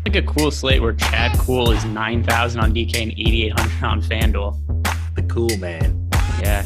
Like a cool slate where Chad Cool is 9,000 on DK and 8,800 on FanDuel. The cool man. Yeah.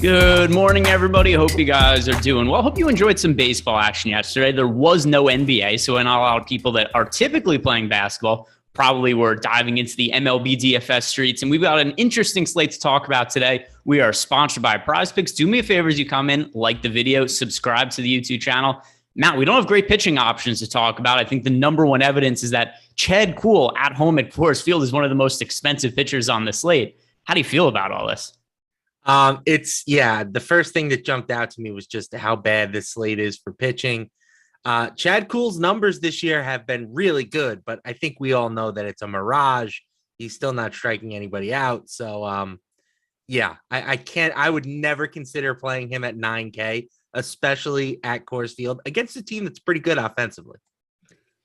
Good morning, everybody. Hope you guys are doing well. Hope you enjoyed some baseball action yesterday. There was no NBA, so not a lot of people that are typically playing basketball probably were diving into the MLB DFS streets. And we've got an interesting slate to talk about today. We are sponsored by Prize Picks. Do me a favor as you come in, like the video, subscribe to the YouTube channel. Matt, we don't have great pitching options to talk about. I think the number one evidence is that Chad Cool at home at Coors Field is one of the most expensive pitchers on the slate. How do you feel about all this? The first thing that jumped out to me was just how bad this slate is for pitching. Chad Cool's numbers this year have been really good, but I think we all know that it's a mirage. He's still not striking anybody out. So, I would never consider playing him at 9K, especially at Coors Field against a team that's pretty good offensively.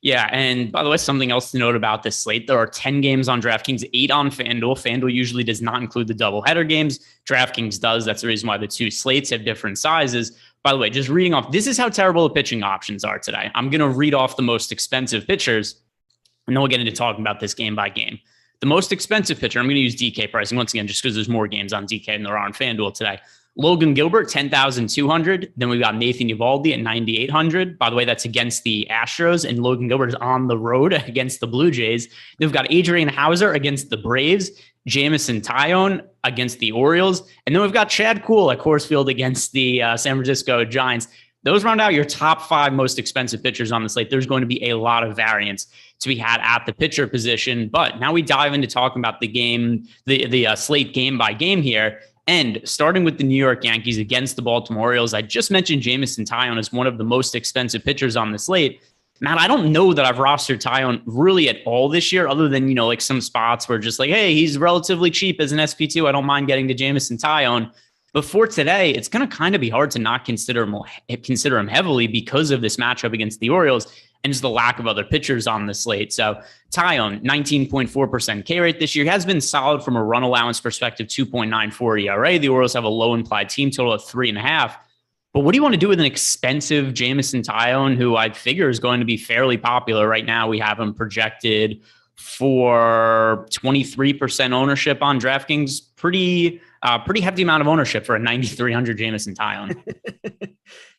Yeah, and by the way, something else to note about this slate, there are 10 games on DraftKings, 8 on FanDuel. FanDuel usually does not include the doubleheader games. DraftKings does. That's the reason why the two slates have different sizes. By the way, just reading off, this is how terrible the pitching options are today. I'm going to read off the most expensive pitchers, and then we'll get into talking about this game by game. The most expensive pitcher, I'm going to use DK pricing once again, just because there's more games on DK than there are on FanDuel today. Logan Gilbert, 10,200. Then we've got Nathan Eovaldi at 9,800. By the way, that's against the Astros, and Logan Gilbert is on the road against the Blue Jays. Then we've got Adrian Hauser against the Braves, Jameson Taillon against the Orioles, and then we've got Chad Cool at Coors Field against the San Francisco Giants. Those round out your top 5 most expensive pitchers on the slate. There's going to be a lot of variance to be had at the pitcher position, but now we dive into talking about the game, the slate game by game here. And starting with the New York Yankees against the Baltimore Orioles, I just mentioned Jameson Taillon as one of the most expensive pitchers on the slate. Matt, I don't know that I've rostered Taillon really at all this year, other than, like some spots where just like, hey, he's relatively cheap as an SP2. I don't mind getting to Jameson Taillon. But for today, it's going to kind of be hard to not consider him heavily because of this matchup against the Orioles and just the lack of other pitchers on the slate. So Taillon, 19.4% K rate this year. He has been solid from a run allowance perspective, 2.94 ERA. The Orioles have a low implied team total of 3.5. But what do you want to do with an expensive Jameson Taillon, who I figure is going to be fairly popular right now? We have him projected for 23% ownership on DraftKings. Pretty hefty amount of ownership for a 9,300 Jameson Taillon.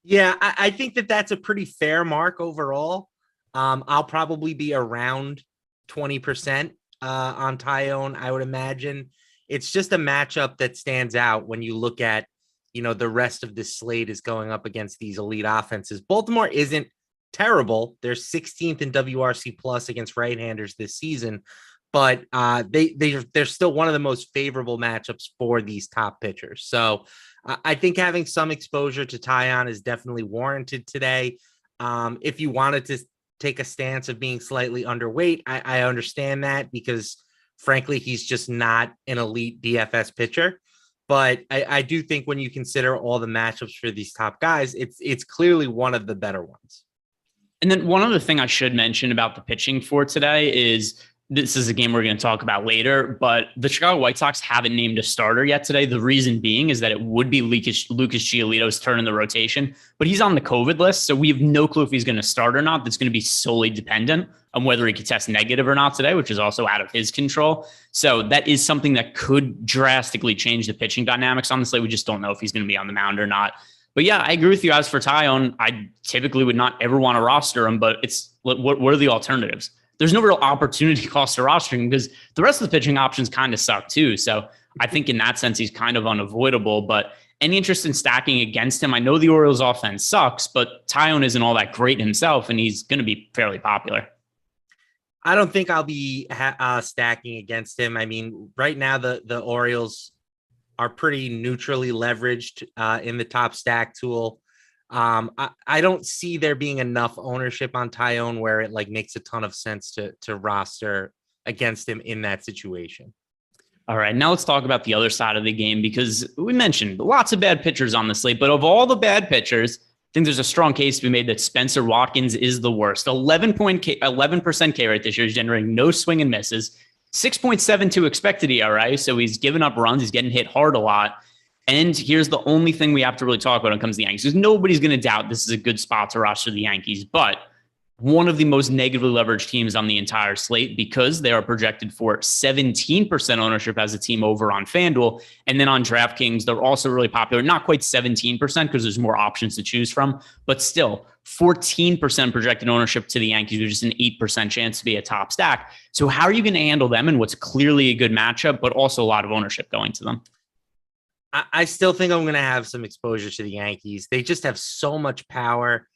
Yeah, I think that's a pretty fair mark overall. I'll probably be around 20% on Taillon, I would imagine. It's just a matchup that stands out when you look at, the rest of this slate is going up against these elite offenses. Baltimore isn't terrible. They're 16th in WRC plus against right-handers this season, but they're still one of the most favorable matchups for these top pitchers. So I think having some exposure to Taillon is definitely warranted today. If you wanted to take a stance of being slightly underweight, I understand that, because frankly, he's just not an elite DFS pitcher. But I do think when you consider all the matchups for these top guys, it's clearly one of the better ones. And then one other thing I should mention about the pitching for today is this is a game we're going to talk about later, but the Chicago White Sox haven't named a starter yet today. The reason being is that it would be Lucas Giolito's turn in the rotation, but he's on the COVID list, so we have no clue if he's going to start or not. That's going to be solely dependent on whether he could test negative or not today, which is also out of his control. So that is something that could drastically change the pitching dynamics on the slate. We just don't know if he's going to be on the mound or not. But yeah, I agree with you. As for Taillon, I typically would not ever want to roster him, but it's what are the alternatives? There's no real opportunity cost to rostering because the rest of the pitching options kind of suck too. So I think in that sense, he's kind of unavoidable. But any interest in stacking against him? I know the Orioles offense sucks, but Taillon isn't all that great himself, and he's going to be fairly popular. I don't think I'll be stacking against him. I mean, right now the Orioles are pretty neutrally leveraged in the top stack tool. I don't see there being enough ownership on Taillon where it makes a ton of sense to roster against him in that situation. All right, now let's talk about the other side of the game, because we mentioned lots of bad pitchers on the slate, but of all the bad pitchers, think there's a strong case to be made that Spencer Watkins is the worst. 11% K rate this year is generating no swing and misses. 6.72 expected ERA. So he's given up runs. He's getting hit hard a lot. And here's the only thing we have to really talk about when it comes to the Yankees, because nobody's going to doubt this is a good spot to roster the Yankees, but one of the most negatively leveraged teams on the entire slate because they are projected for 17% ownership as a team over on FanDuel. And then on DraftKings, they're also really popular. Not quite 17% because there's more options to choose from, but still 14% projected ownership to the Yankees, which is an 8% chance to be a top stack. So how are you going to handle them in what's clearly a good matchup, but also a lot of ownership going to them? I still think I'm going to have some exposure to the Yankees. They just have so much power.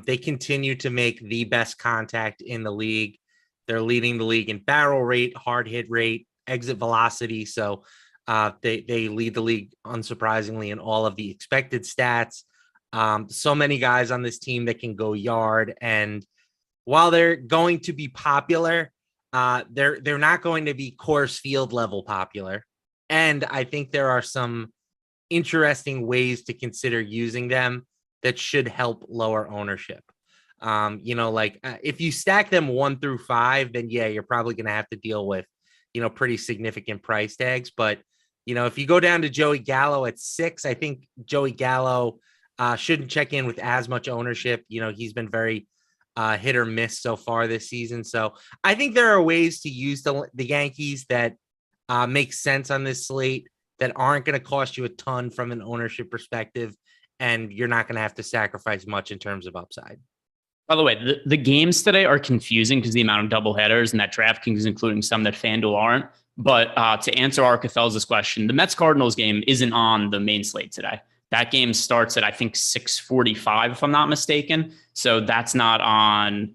They continue to make the best contact in the league. They're leading the league in barrel rate, hard hit rate, exit velocity. So they lead the league, unsurprisingly, in all of the expected stats. So many guys on this team that can go yard. And while they're going to be popular, they're not going to be Coors Field level popular. And I think there are some interesting ways to consider using them that should help lower ownership. If you stack them 1 through 5, then yeah, you're probably going to have to deal with, pretty significant price tags. But, if you go down to Joey Gallo at 6, I think Joey Gallo shouldn't check in with as much ownership. He's been very hit or miss so far this season. So I think there are ways to use the Yankees that make sense on this slate that aren't going to cost you a ton from an ownership perspective. And you're not going to have to sacrifice much in terms of upside. By the way, the games today are confusing because the amount of doubleheaders and that DraftKings is including some that FanDuel aren't. But to answer Arcathel's question, the Mets-Cardinals game isn't on the main slate today. That game starts at, I think, 6:45, if I'm not mistaken. So that's not on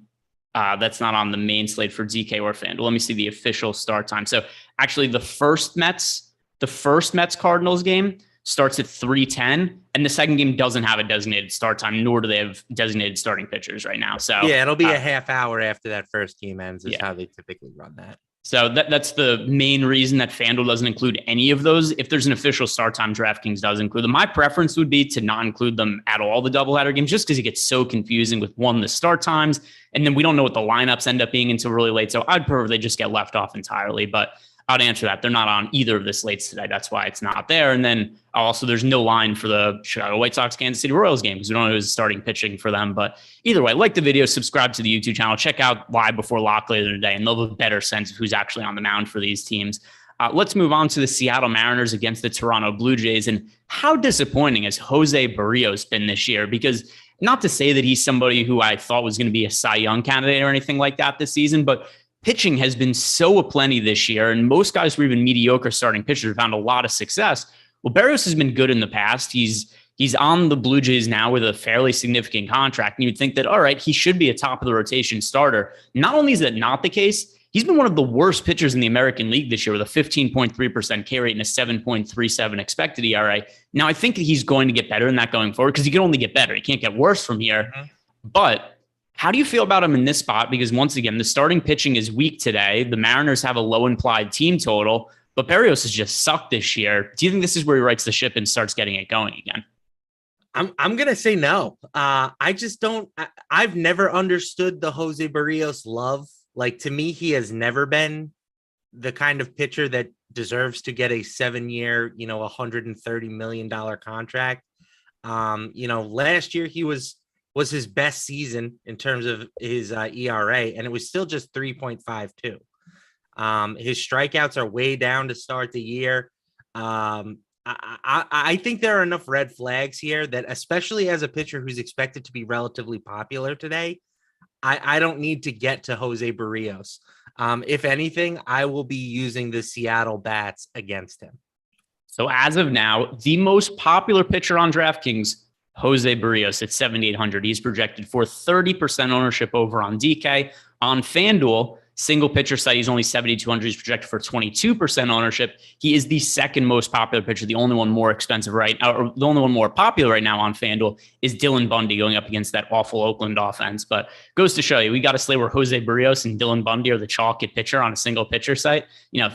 the main slate for DK or FanDuel. Let me see the official start time. So actually, the first Mets-Cardinals game starts at 3:10, and the second game doesn't have a designated start time, nor do they have designated starting pitchers right now. So yeah, it'll be a half hour after that first game ends is how they typically run that. So that's the main reason that FanDuel doesn't include any of those. If there's an official start time, DraftKings does include them. My preference would be to not include them at all, the doubleheader games, just because it gets so confusing with the start times, and then we don't know what the lineups end up being until really late. So I'd prefer they just get left off entirely, but I'd answer that. They're not on either of the slates today. That's why it's not there. And then also there's no line for the Chicago White Sox, Kansas City Royals game because we don't know who's starting pitching for them. But either way, like the video, subscribe to the YouTube channel, check out Live Before Lock later today, and they'll have a better sense of who's actually on the mound for these teams. Let's move on to the Seattle Mariners against the Toronto Blue Jays. And how disappointing has Jose Berrios been this year? Because not to say that he's somebody who I thought was going to be a Cy Young candidate or anything like that this season, but pitching has been so aplenty this year, and most guys who are even mediocre starting pitchers have found a lot of success. Well, Berrios has been good in the past. He's on the Blue Jays now with a fairly significant contract, and you'd think that, all right, he should be a top of the rotation starter. Not only is that not the case, he's been one of the worst pitchers in the American League this year with a 15.3% K rate and a 7.37 expected ERA. Now, I think that he's going to get better in that going forward because he can only get better. He can't get worse from here. Mm-hmm. But how do you feel about him in this spot? Because once again, the starting pitching is weak today. The Mariners have a low implied team total, but Berrios has just sucked this year. Do you think this is where he rights the ship and starts getting it going again? I'm going to say no. I just don't. I've never understood the Jose Berrios love. Like, to me, he has never been the kind of pitcher that deserves to get a 7-year, $130 million contract. Last year he was his best season in terms of his ERA, and it was still just 3.52. His strikeouts are way down to start the year. I think there are enough red flags here that, especially as a pitcher who's expected to be relatively popular today, I don't need to get to Jose Berrios. If anything, I will be using the Seattle bats against him. So as of now, the most popular pitcher on DraftKings, Jose Berrios at 7,800. He's projected for 30% ownership over on DK. On FanDuel, single pitcher site, he's only 7,200. He's projected for 22% ownership. He is the second most popular pitcher. The only one more expensive or the only one more popular right now on FanDuel is Dylan Bundy going up against that awful Oakland offense. But goes to show you, we got a slate where Jose Berrios and Dylan Bundy are the chalk at pitcher on a single pitcher site.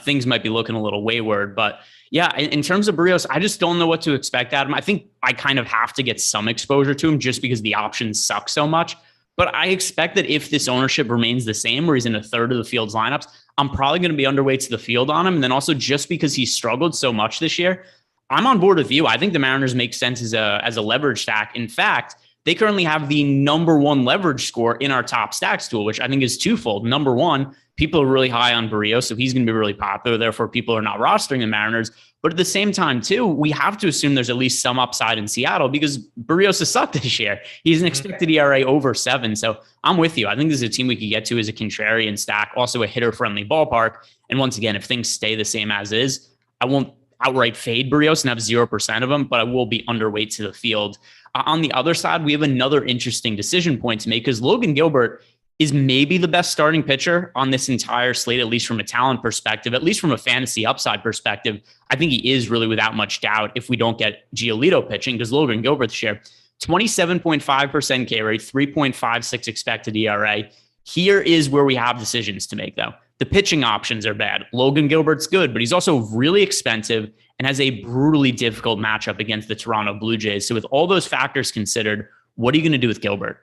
Things might be looking a little wayward, but Yeah, in terms of Berrios, I just don't know what to expect out of him. I think I kind of have to get some exposure to him just because the options suck so much. But I expect that if this ownership remains the same, where he's in a third of the field's lineups, I'm probably going to be underweight to the field on him. And then also just because he struggled so much this year, I'm on board with you. I think the Mariners make sense as a leverage stack. In fact, they currently have the number one leverage score in our top stacks tool, which I think is twofold. Number one, people are really high on Berrios, so he's going to be really popular. Therefore, people are not rostering the Mariners. But at the same time, too, we have to assume there's at least some upside in Seattle because Berrios has sucked this year. He's an expected ERA over 7. So I'm with you. I think this is a team we could get to as a contrarian stack, also a hitter-friendly ballpark. And once again, if things stay the same as is, I won't outright fade Berrios and have 0% of them, but I will be underweight to the field. On the other side, we have another interesting decision point to make because Logan Gilbert is maybe the best starting pitcher on this entire slate, at least from a talent perspective, at least from a fantasy upside perspective. I think he is really without much doubt if we don't get Giolito pitching, because Logan Gilbert this year, 27.5% K rate, 3.56 expected ERA. Here is where we have decisions to make, though. The pitching options are bad. Logan Gilbert's good, but he's also really expensive and has a brutally difficult matchup against the Toronto Blue Jays. So with all those factors considered, what are you going to do with Gilbert?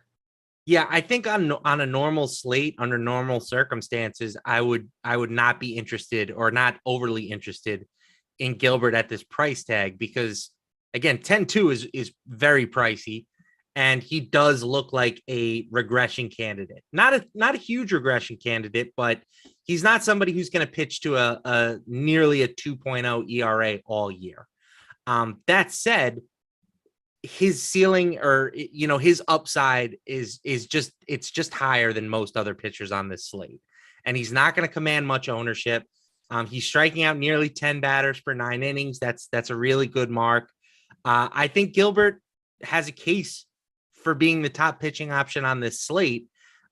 Yeah, I think on a normal slate, under normal circumstances, I would not be interested or not overly interested in Gilbert at this price tag because, again, 10-2 is very pricey, and he does look like a regression candidate. Not a huge regression candidate, but he's not somebody who's going to pitch to a nearly a 2.0 ERA all year. That said, his ceiling or his upside is just higher than most other pitchers on this slate, and he's not going to command much ownership. He's striking out nearly 10 batters per 9 innings. That's a really good mark. I think Gilbert has a case for being the top pitching option on this slate,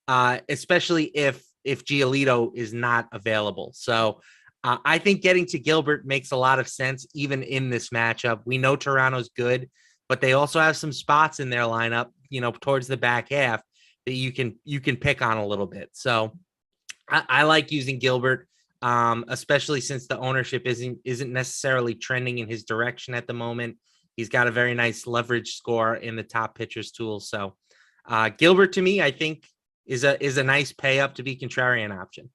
especially if Giolito is not available. So I think getting to Gilbert makes a lot of sense even in this matchup. We know Toronto's good, but they also have some spots in their lineup, towards the back half that you can pick on a little bit. So I like using Gilbert, especially since the ownership isn't necessarily trending in his direction at the moment. He's got a very nice leverage score in the top pitchers tool. So Gilbert, to me, I think is a nice pay up to be contrarian option.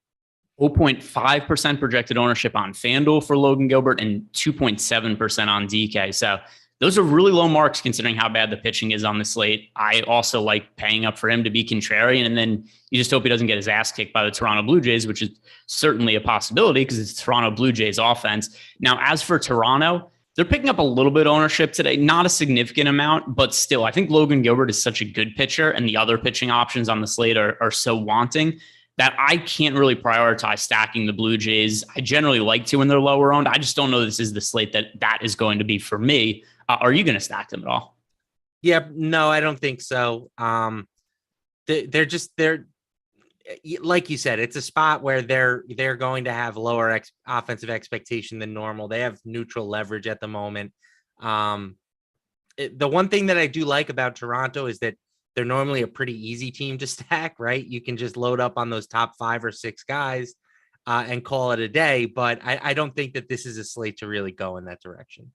0.5% projected ownership on FanDuel for Logan Gilbert and 2.7% on DK. So those are really low marks considering how bad the pitching is on the slate. I also like paying up for him to be contrarian, and then you just hope he doesn't get his ass kicked by the Toronto Blue Jays, which is certainly a possibility because it's Toronto Blue Jays offense. Now, as for Toronto, they're picking up a little bit of ownership today, not a significant amount, but still, I think Logan Gilbert is such a good pitcher, and the other pitching options on the slate are so wanting that I can't really prioritize stacking the Blue Jays. I generally like to when they're lower owned. I just don't know this is the slate that is going to be for me. Are you going to stack them at all? Yeah, no, I don't think so. They're like you said, it's a spot where they're going to have lower offensive expectation than normal. They have neutral leverage at the moment. The one thing that I do like about Toronto is that they're normally a pretty easy team to stack, right? You can just load up on those top 5 or 6 guys and call it a day. But I don't think that this is a slate to really go in that direction.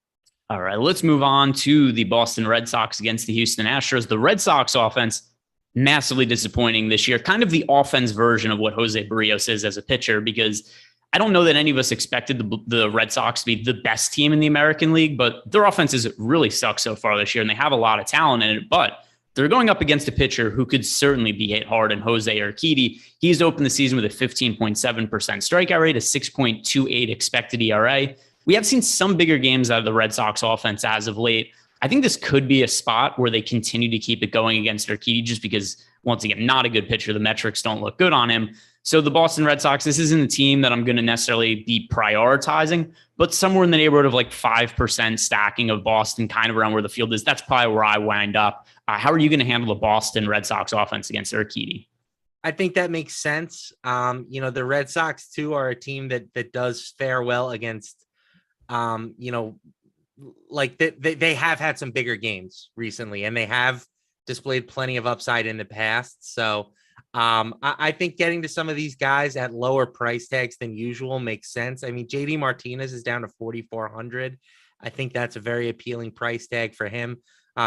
All right, let's move on to the Boston Red Sox against the Houston Astros. The Red Sox offense, massively disappointing this year. Kind of the offense version of what Jose Berrios is as a pitcher, because I don't know that any of us expected the Red Sox to be the best team in the American League, but their offenses really suck so far this year, and they have a lot of talent in it, but they're going up against a pitcher who could certainly be hit hard in Jose Urquidy. He's opened the season with a 15.7% strikeout rate, a 6.28 expected ERA. We have seen some bigger games out of the Red Sox offense as of late. I think this could be a spot where they continue to keep it going against Urquidy just because, once again, not a good pitcher. The metrics don't look good on him. So the Boston Red Sox, this isn't a team that I'm going to necessarily be prioritizing, but somewhere in the neighborhood of like 5% stacking of Boston, kind of around where the field is. That's probably where I wind up. How are you going to handle the Boston Red Sox offense against Urquidy? I think that makes sense. The Red Sox, too, are a team that does fare well against like they have had some bigger games recently, and they have displayed plenty of upside in the past. So I think getting to some of these guys at lower price tags than usual makes sense. I mean, JD Martinez is down to 4,400. I think that's a very appealing price tag for him.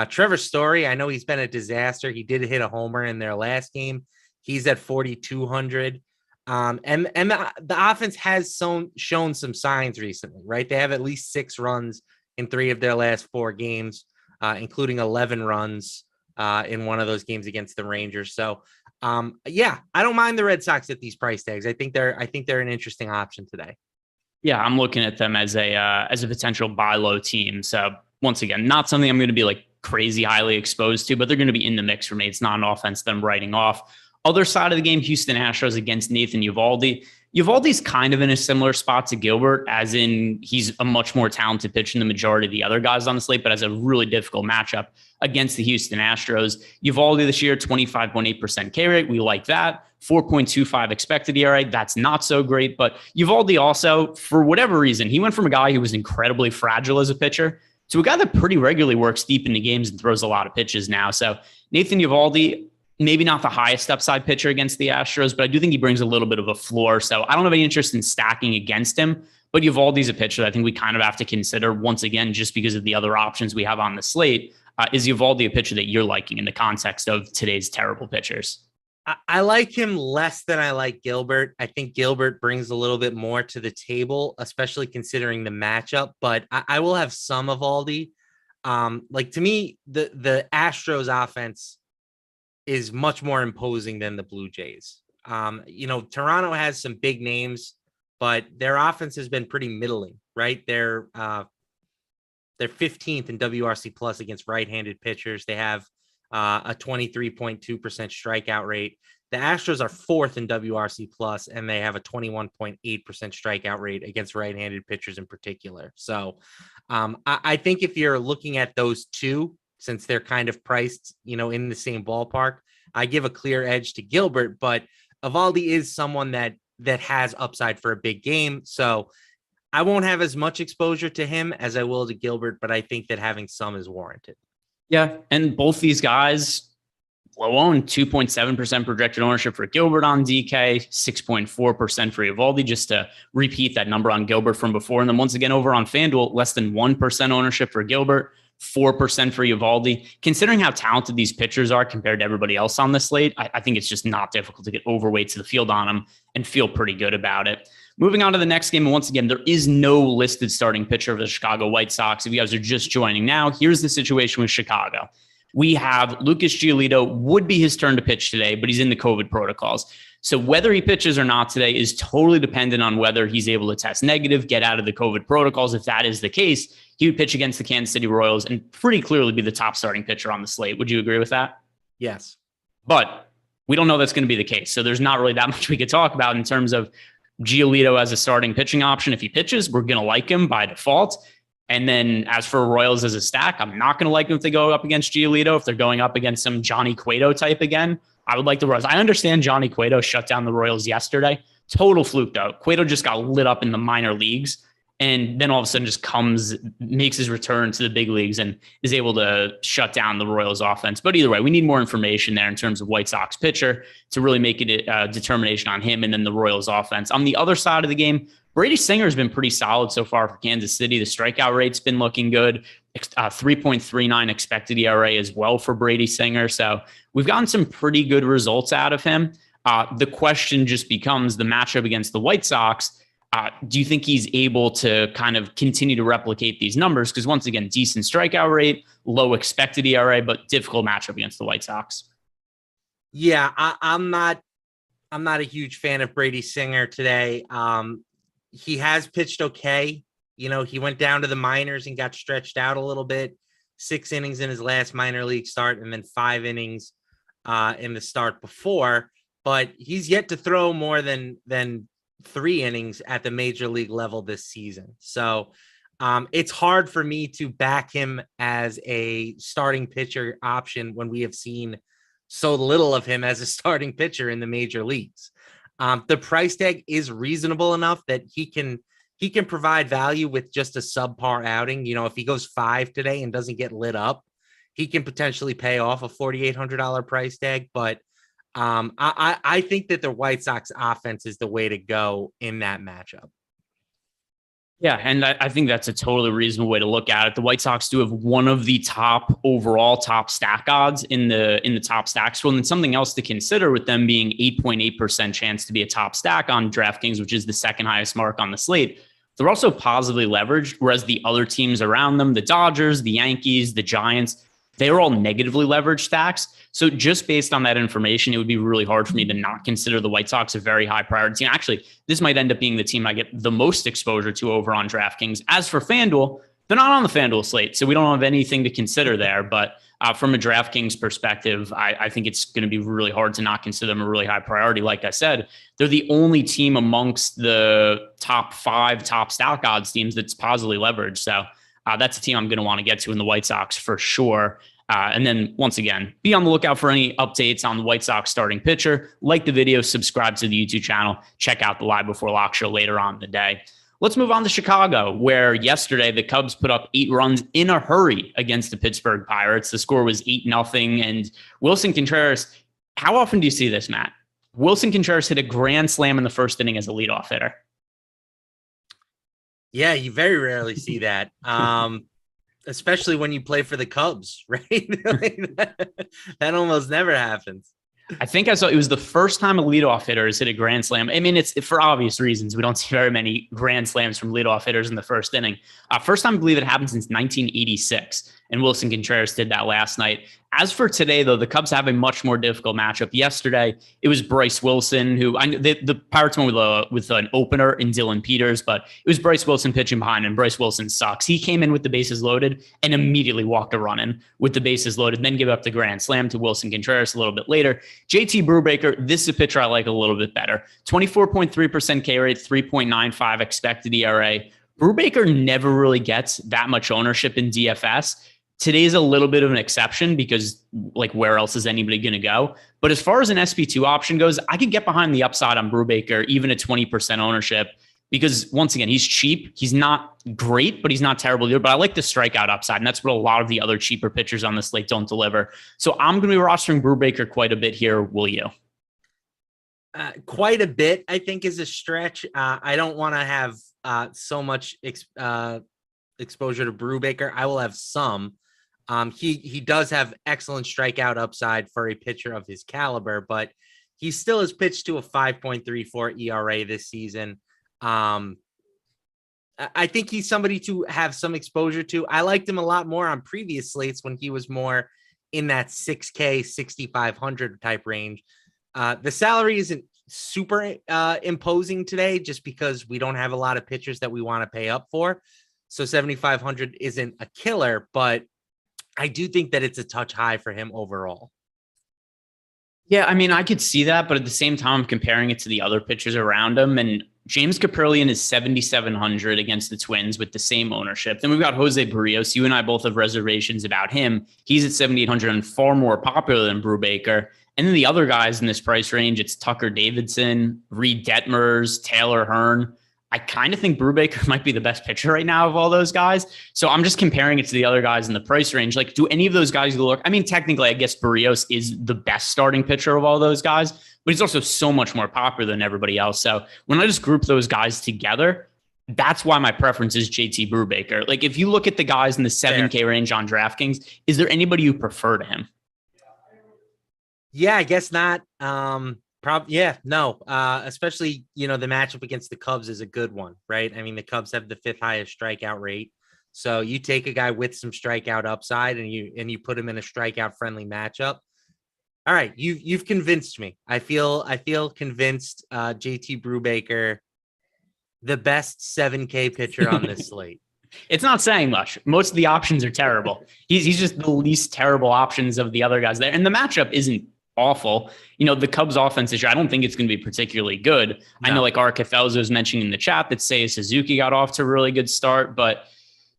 Trevor Story, I know he's been a disaster. He did hit a homer in their last game. He's at 4,200. And the offense has shown some signs recently, right? They have at least 6 runs in 3 of their last 4 games, including 11 runs in one of those games against the Rangers. So, yeah, I don't mind the Red Sox at these price tags. I think they're an interesting option today. Yeah, I'm looking at them as a potential buy low team. So once again, not something I'm going to be like crazy highly exposed to, but they're going to be in the mix for me. It's not an offense that I'm writing off. Other side of the game, Houston Astros against Nathan Eovaldi. Eovaldi's kind of in a similar spot to Gilbert, as in he's a much more talented pitcher than the majority of the other guys on the slate, but has a really difficult matchup against the Houston Astros. Eovaldi this year, 25.8% K rate. We like that. 4.25 expected ERA. That's not so great. But Eovaldi also, for whatever reason, he went from a guy who was incredibly fragile as a pitcher to a guy that pretty regularly works deep into games and throws a lot of pitches now. So Nathan Eovaldi, maybe not the highest upside pitcher against the Astros, but I do think he brings a little bit of a floor. So I don't have any interest in stacking against him, but Eovaldi's a pitcher that I think we kind of have to consider once again, just because of the other options we have on the slate. Is Eovaldi a pitcher that you're liking in the context of today's terrible pitchers? I like him less than I like Gilbert. I think Gilbert brings a little bit more to the table, especially considering the matchup, but I will have some Eovaldi. Like, to me, the Astros offense is much more imposing than the Blue Jays. Toronto has some big names, but their offense has been pretty middling, right? They're 15th in WRC plus against right-handed pitchers. They have a 23.2% strikeout rate. The Astros are 4th in WRC plus, and they have a 21.8% strikeout rate against right-handed pitchers in particular. So I think if you're looking at those two, since they're kind of priced, in the same ballpark, I give a clear edge to Gilbert, but Eovaldi is someone that has upside for a big game. So I won't have as much exposure to him as I will to Gilbert, but I think that having some is warranted. Yeah, and both these guys low owned, 2.7% projected ownership for Gilbert on DK, 6.4% for Eovaldi, just to repeat that number on Gilbert from before. And then once again, over on FanDuel, less than 1% ownership for Gilbert, 4% for Eovaldi. Considering how talented these pitchers are compared to everybody else on the slate, I think it's just not difficult to get overweight to the field on them and feel pretty good about it. Moving on to the next game, and once again, there is no listed starting pitcher of the Chicago White Sox. If you guys are just joining now, here's the situation with Chicago. We have Lucas Giolito, would be his turn to pitch today, but he's in the COVID protocols. So whether he pitches or not today is totally dependent on whether he's able to test negative, get out of the COVID protocols. If that is the case, he would pitch against the Kansas City Royals and pretty clearly be the top starting pitcher on the slate. Would you agree with that? Yes. But we don't know that's going to be the case. So there's not really that much we could talk about in terms of Giolito as a starting pitching option. If he pitches, we're going to like him by default. And then as for Royals as a stack, I'm not going to like them if they go up against Giolito. If they're going up against some Johnny Cueto type again, I would like the Royals. I understand Johnny Cueto shut down the Royals yesterday. Total fluke, though. Cueto just got lit up in the minor leagues and then all of a sudden just makes his return to the big leagues and is able to shut down the Royals offense. But either way, we need more information there in terms of White Sox pitcher to really make it a determination on him and then the Royals offense. On the other side of the game, Brady Singer has been pretty solid so far for Kansas City. The strikeout rate's been looking good. 3.39 expected ERA as well for Brady Singer. So we've gotten some pretty good results out of him. The question just becomes the matchup against the White Sox. Do you think he's able to kind of continue to replicate these numbers? Because once again, decent strikeout rate, low expected ERA, but difficult matchup against the White Sox. Yeah, I'm not a huge fan of Brady Singer today. He has pitched okay. He went down to the minors and got stretched out a little bit. 6 innings in his last minor league start, and then 5 innings in the start before. But he's yet to throw more than 3 innings at the major league level this season. So it's hard for me to back him as a starting pitcher option when we have seen so little of him as a starting pitcher in the major leagues. The price tag is reasonable enough that he can provide value with just a subpar outing. If he goes 5 today and doesn't get lit up, he can potentially pay off a $4,800 price tag. But I think that the White Sox offense is the way to go in that matchup. Yeah, and I think that's a totally reasonable way to look at it. The White Sox do have one of the top overall top stack odds in the top stacks. Well, and something else to consider with them being 8.8% chance to be a top stack on DraftKings, which is the second highest mark on the slate. They're also positively leveraged, whereas the other teams around them, the Dodgers, the Yankees, the Giants, they're all negatively leveraged stacks. So just based on that information, it would be really hard for me to not consider the White Sox a very high priority team. Actually, this might end up being the team I get the most exposure to over on DraftKings. As for FanDuel, they're not on the FanDuel slate, so we don't have anything to consider there. But from a DraftKings perspective, I think it's going to be really hard to not consider them a really high priority. Like I said, they're the only team amongst the top 5 top stack odds teams that's positively leveraged. So that's a team I'm going to want to get to in the White Sox for sure. And then once again, be on the lookout for any updates on the White Sox starting pitcher. Like the video, subscribe to the YouTube channel, check out the Live Before Lock show later on in the day. Let's move on to Chicago, where yesterday the Cubs put up 8 runs in a hurry against the Pittsburgh Pirates. The score was 8-0. And Wilson Contreras, how often do you see this, Matt? Wilson Contreras hit a grand slam in the first inning as a leadoff hitter. Yeah, you very rarely see that, especially when you play for the Cubs, right? That almost never happens. I think I saw it was the first time a leadoff hitter has hit a grand slam. I mean, it's for obvious reasons. We don't see very many grand slams from leadoff hitters in the first inning. First time I believe it happened since 1986, and Wilson Contreras did that last night. As for today, though, the Cubs have a much more difficult matchup. Yesterday, it was Bryce Wilson, who the Pirates went with an opener in Dylan Peters, but it was Bryce Wilson pitching behind, and Bryce Wilson sucks. He came in with the bases loaded and immediately walked a run in with the bases loaded, then give up the grand slam to Wilson Contreras a little bit later. JT Brubaker, this is a pitcher I like a little bit better. 24.3% K rate, 3.95 expected ERA. Brubaker never really gets that much ownership in DFS. Today's a little bit of an exception because, like, where else is anybody going to go? But as far as an SP2 option goes, I could get behind the upside on Brubaker, even at 20% ownership, because once again, he's cheap. He's not great, but he's not terrible either. But I like the strikeout upside, and that's what a lot of the other cheaper pitchers on the slate don't deliver. So I'm going to be rostering Brubaker quite a bit here. Will you? Quite a bit, I think, is a stretch. I don't want to have so much exposure to Brubaker. I will have some. He does have excellent strikeout upside for a pitcher of his caliber, but he still has pitched to a 5.34 ERA this season. I think he's somebody to have some exposure to. I liked him a lot more on previous slates when he was more in that 6K, 6,500 type range. The salary isn't super imposing today just because we don't have a lot of pitchers that we want to pay up for. So 7,500 isn't a killer, but I do think that it's a touch high for him overall. Yeah, I mean, I could see that, but at the same time, I'm comparing it to the other pitchers around him. And James Kaprielian is 7,700 against the Twins with the same ownership. Then we've got Jose Berrios. You and I both have reservations about him. He's at 7,800 and far more popular than Brubaker. And then the other guys in this price range, it's Tucker Davidson, Reed Detmers, Taylor Hearn. I kind of think Brubaker might be the best pitcher right now of all those guys. So I'm just comparing it to the other guys in the price range. Like, do any of those guys look? I mean, technically, I guess Berrios is the best starting pitcher of all those guys, but he's also so much more popular than everybody else. So when I just group those guys together, that's why my preference is JT Brubaker. Like, if you look at the guys in the 7K range on DraftKings, is there anybody you prefer to him? Yeah, I guess not. Especially, the matchup against the Cubs is a good one, right? I mean, the Cubs have the 5th highest strikeout rate. So you take a guy with some strikeout upside and you put him in a strikeout friendly matchup. All right, you've convinced me. I feel convinced. JT Brubaker, the best 7K pitcher on this slate. It's not saying much. Most of the options are terrible. He's just the least terrible options of the other guys there. And the matchup isn't awful. The Cubs offense this year, I don't think it's going to be particularly good. No. I know, like Art Cafelzo was mentioning in the chat that Seiya Suzuki got off to a really good start, but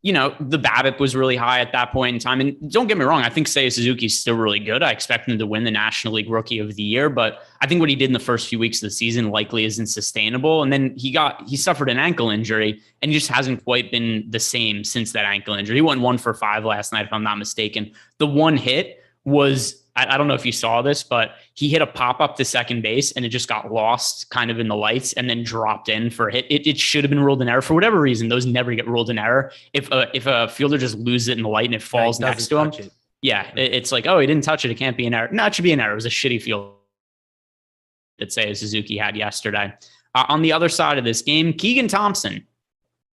the BABIP was really high at that point in time. And don't get me wrong, I think Seiya Suzuki is still really good. I expect him to win the National League Rookie of the Year, but I think what he did in the first few weeks of the season likely isn't sustainable. And then he suffered an ankle injury and he just hasn't quite been the same since that ankle injury. He went 1 for 5 last night, if I'm not mistaken. The one hit was, I don't know if you saw this, but he hit a pop-up to second base and it just got lost kind of in the lights and then dropped in for a hit. It should have been ruled an error. For whatever reason, those never get ruled an error. If a fielder just loses it in the light and it falls next to him, it's like, oh, he didn't touch it. It can't be an error. No, it should be an error. It was a shitty field that say Suzuki had yesterday. On the other side of this game, Keegan Thompson,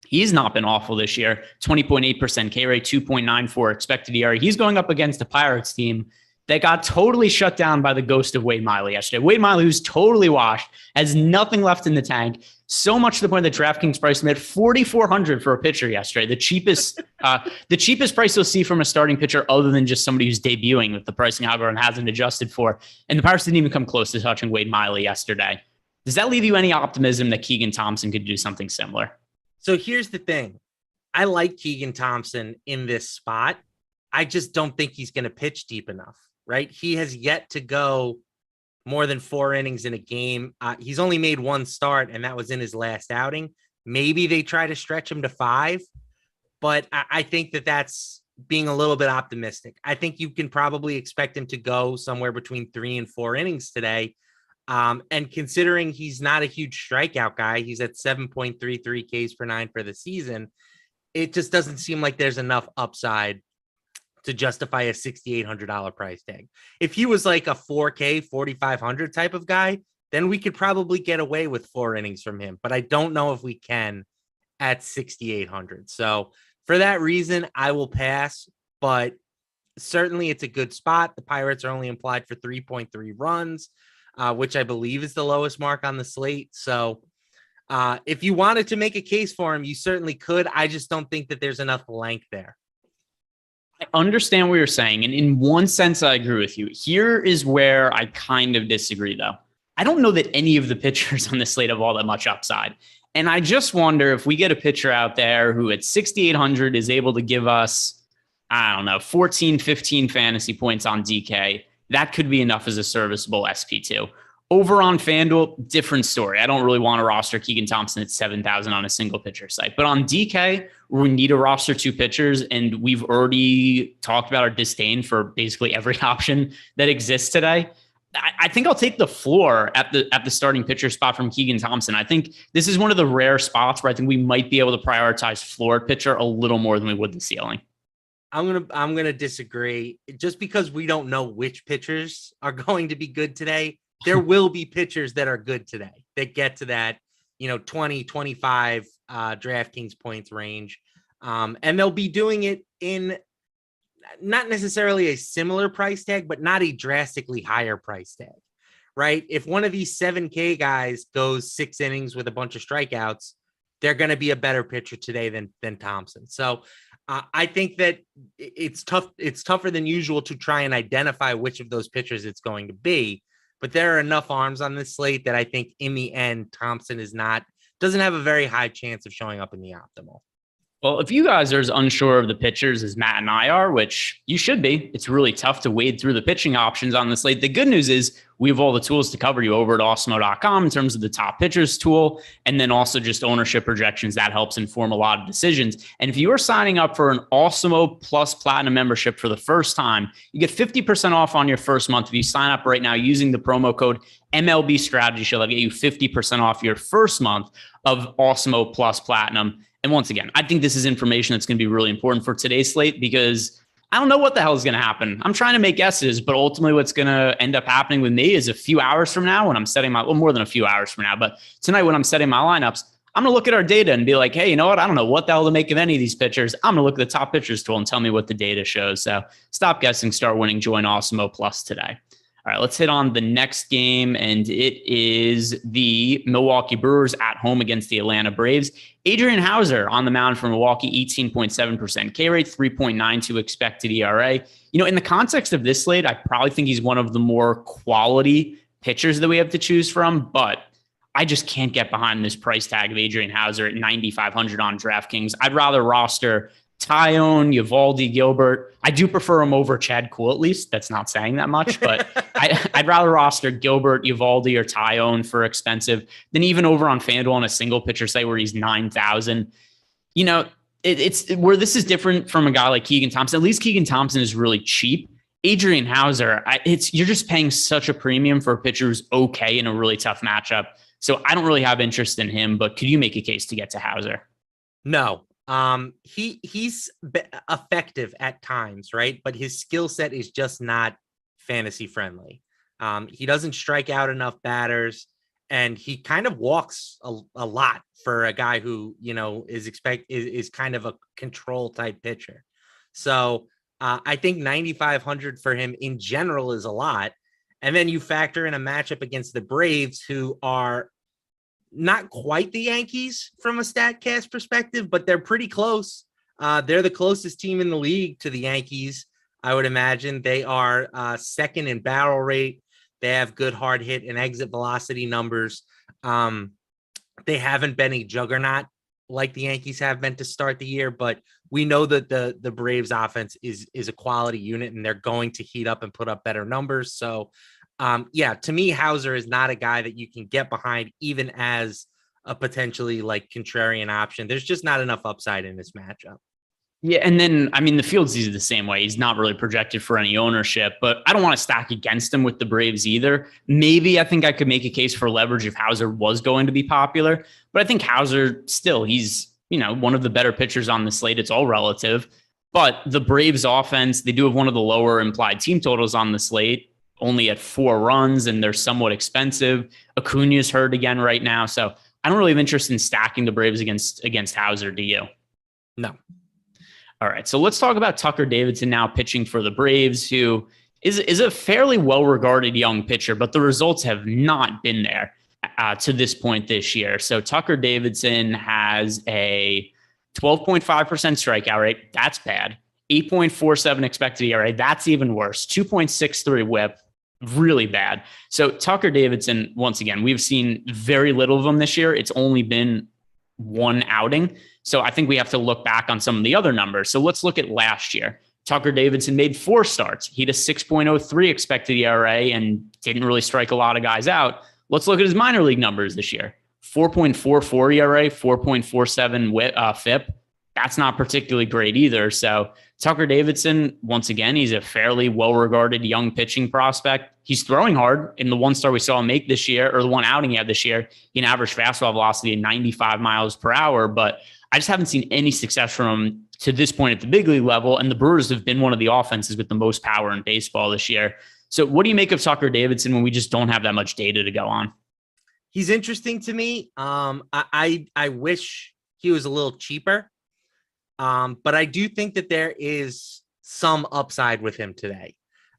he's not been awful this year. 20.8% K rate, 2.94 expected ERA. He's going up against the Pirates team that got totally shut down by the ghost of Wade Miley yesterday. Wade Miley, who's totally washed, has nothing left in the tank. So much to the point that DraftKings priced him at $4,400 for a pitcher yesterday. The cheapest price you'll see from a starting pitcher, other than just somebody who's debuting with the pricing algorithm hasn't adjusted for. And the Pirates didn't even come close to touching Wade Miley yesterday. Does that leave you any optimism that Keegan Thompson could do something similar? So here's the thing. I like Keegan Thompson in this spot. I just don't think he's going to pitch deep enough, right? He has yet to go more than 4 innings in a game. He's only made 1 start, and that was in his last outing. Maybe they try to stretch him to 5, but I think that that's being a little bit optimistic. I think you can probably expect him to go somewhere between 3 and 4 innings today. And considering he's not a huge strikeout guy, he's at 7.33 Ks per 9 for the season. It just doesn't seem like there's enough upside to justify a $6,800 price tag. If he was like a 4K, 4,500 type of guy, then we could probably get away with 4 innings from him. But I don't know if we can at 6,800. So for that reason, I will pass. But certainly it's a good spot. The Pirates are only implied for 3.3 runs. Which I believe is the lowest mark on the slate. So if you wanted to make a case for him, you certainly could. I just don't think that there's enough length there. I understand what you're saying. And in one sense, I agree with you. Here is where I kind of disagree, though. I don't know that any of the pitchers on the slate have all that much upside. And I just wonder if we get a pitcher out there who at 6,800 is able to give us, 14, 15 fantasy points on DK. That could be enough as a serviceable SP2. Over on FanDuel, different story. I don't really want to roster Keegan Thompson at 7,000 on a single pitcher site. But on DK, we need to roster 2 pitchers, and we've already talked about our disdain for basically every option that exists today. I think I'll take the floor at the starting pitcher spot from Keegan Thompson. I think this is one of the rare spots where I think we might be able to prioritize floor pitcher a little more than we would the ceiling. I'm gonna disagree. Just because we don't know which pitchers are going to be good today, there will be pitchers that are good today that get to that, 20, 25 DraftKings points range. And they'll be doing it in not necessarily a similar price tag, but not a drastically higher price tag, right? If one of these 7K guys goes 6 innings with a bunch of strikeouts, they're going to be a better pitcher today than Thompson. So I think that it's tough. It's tougher than usual to try and identify which of those pitchers it's going to be. But there are enough arms on this slate that I think in the end, Thompson doesn't have a very high chance of showing up in the optimal. Well, if you guys are as unsure of the pitchers as Matt and I are, which you should be, it's really tough to wade through the pitching options on the slate. The good news is we have all the tools to cover you over at Awesemo.com in terms of the top pitchers tool, and then also just ownership projections. That helps inform a lot of decisions. And if you are signing up for an Awesemo Plus Platinum membership for the first time, you get 50% off on your first month. If you sign up right now using the promo code MLB Strategy Show, that'll get you 50% off your first month of Awesemo Plus Platinum. And once again, I think this is information that's going to be really important for today's slate because I don't know what the hell is going to happen. I'm trying to make guesses, but ultimately what's going to end up happening with me is a few hours from now when I'm setting more than a few hours from now, but tonight when I'm setting my lineups, I'm going to look at our data and be like, hey, you know what? I don't know what the hell to make of any of these pitchers. I'm going to look at the top pitchers tool and tell me what the data shows. So stop guessing, start winning, join Awesemo Plus today. All right, let's hit on the next game, and it is the Milwaukee Brewers at home against the Atlanta Braves. Adrian Hauser on the mound for Milwaukee, 18.7% K rate, 3.92 expected ERA. In the context of this slate, I probably think he's one of the more quality pitchers that we have to choose from, but I just can't get behind this price tag of Adrian Hauser at 9,500 on DraftKings. I'd rather roster Tyone, Eovaldi, Gilbert. I do prefer him over Chad Kuhl, at least. That's not saying that much, but I'd rather roster Gilbert, Eovaldi, or Tyone for expensive than even over on FanDuel on a single pitcher site where he's 9,000. It's where this is different from a guy like Keegan Thompson. At least Keegan Thompson is really cheap. Adrian Hauser, you're just paying such a premium for a pitcher who's okay in a really tough matchup. So I don't really have interest in him, but could you make a case to get to Hauser? No. He's effective at times, right? But his skill set is just not fantasy friendly. He doesn't strike out enough batters, and he kind of walks a lot for a guy who, is kind of a control type pitcher. So I think 9,500 for him in general is a lot. And then you factor in a matchup against the Braves, who are not quite the Yankees from a StatCast perspective, but they're pretty close. They're the closest team in the league to the Yankees, I would imagine. They are second in barrel rate. They have good hard hit and exit velocity numbers. They haven't been a juggernaut like the Yankees have been to start the year, but we know that the Braves offense is a quality unit, and they're going to heat up and put up better numbers. So to me, Hauser is not a guy that you can get behind, even as a potentially like contrarian option. There's just not enough upside in this matchup. Yeah. And then, the field's the same way. He's not really projected for any ownership, but I don't want to stack against him with the Braves either. Maybe I think I could make a case for leverage if Hauser was going to be popular, but I think Hauser still, he's, one of the better pitchers on the slate. It's all relative, but the Braves offense, they do have one of the lower implied team totals on the slate, only at 4 runs, and they're somewhat expensive. Acuna's hurt again right now. So I don't really have interest in stacking the Braves against Hauser. Do you? No. All right. So let's talk about Tucker Davidson now pitching for the Braves, who is a fairly well-regarded young pitcher, but the results have not been there to this point this year. So Tucker Davidson has a 12.5% strikeout rate. That's bad. 8.47 expected ERA. That's even worse. 2.63 whip. Really bad. So Tucker Davidson, once again, we've seen very little of him this year. It's only been one outing. So I think we have to look back on some of the other numbers. So let's look at last year. Tucker Davidson made 4 starts. He had a 6.03 expected ERA and didn't really strike a lot of guys out. Let's look at his minor league numbers this year. 4.44 ERA, 4.47 FIP. That's not particularly great either. So Tucker Davidson, once again, he's a fairly well-regarded young pitching prospect. He's throwing hard. In the 1 start we saw him make this year, or the 1 outing he had this year, he had an average fastball velocity of 95 miles per hour, but I just haven't seen any success from him to this point at the big league level. And the Brewers have been one of the offenses with the most power in baseball this year. So what do you make of Tucker Davidson when we just don't have that much data to go on? He's interesting to me. I wish he was a little cheaper. But I do think that there is some upside with him today.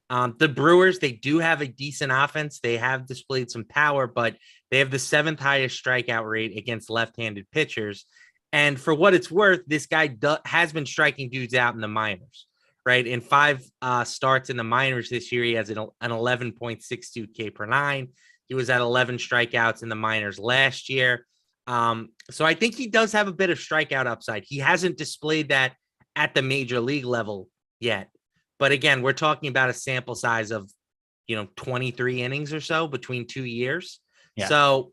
The Brewers, they do have a decent offense. They have displayed some power, but they have the 7th highest strikeout rate against left-handed pitchers. And for what it's worth, this guy has been striking dudes out in the minors, right? In 5 starts in the minors this year, he has an 11.62 K per 9. He was at 11 strikeouts in the minors last year. So I think he does have a bit of strikeout upside. He hasn't displayed that at the major league level yet. But again, we're talking about a sample size of, 23 innings or so between 2 years. Yeah. So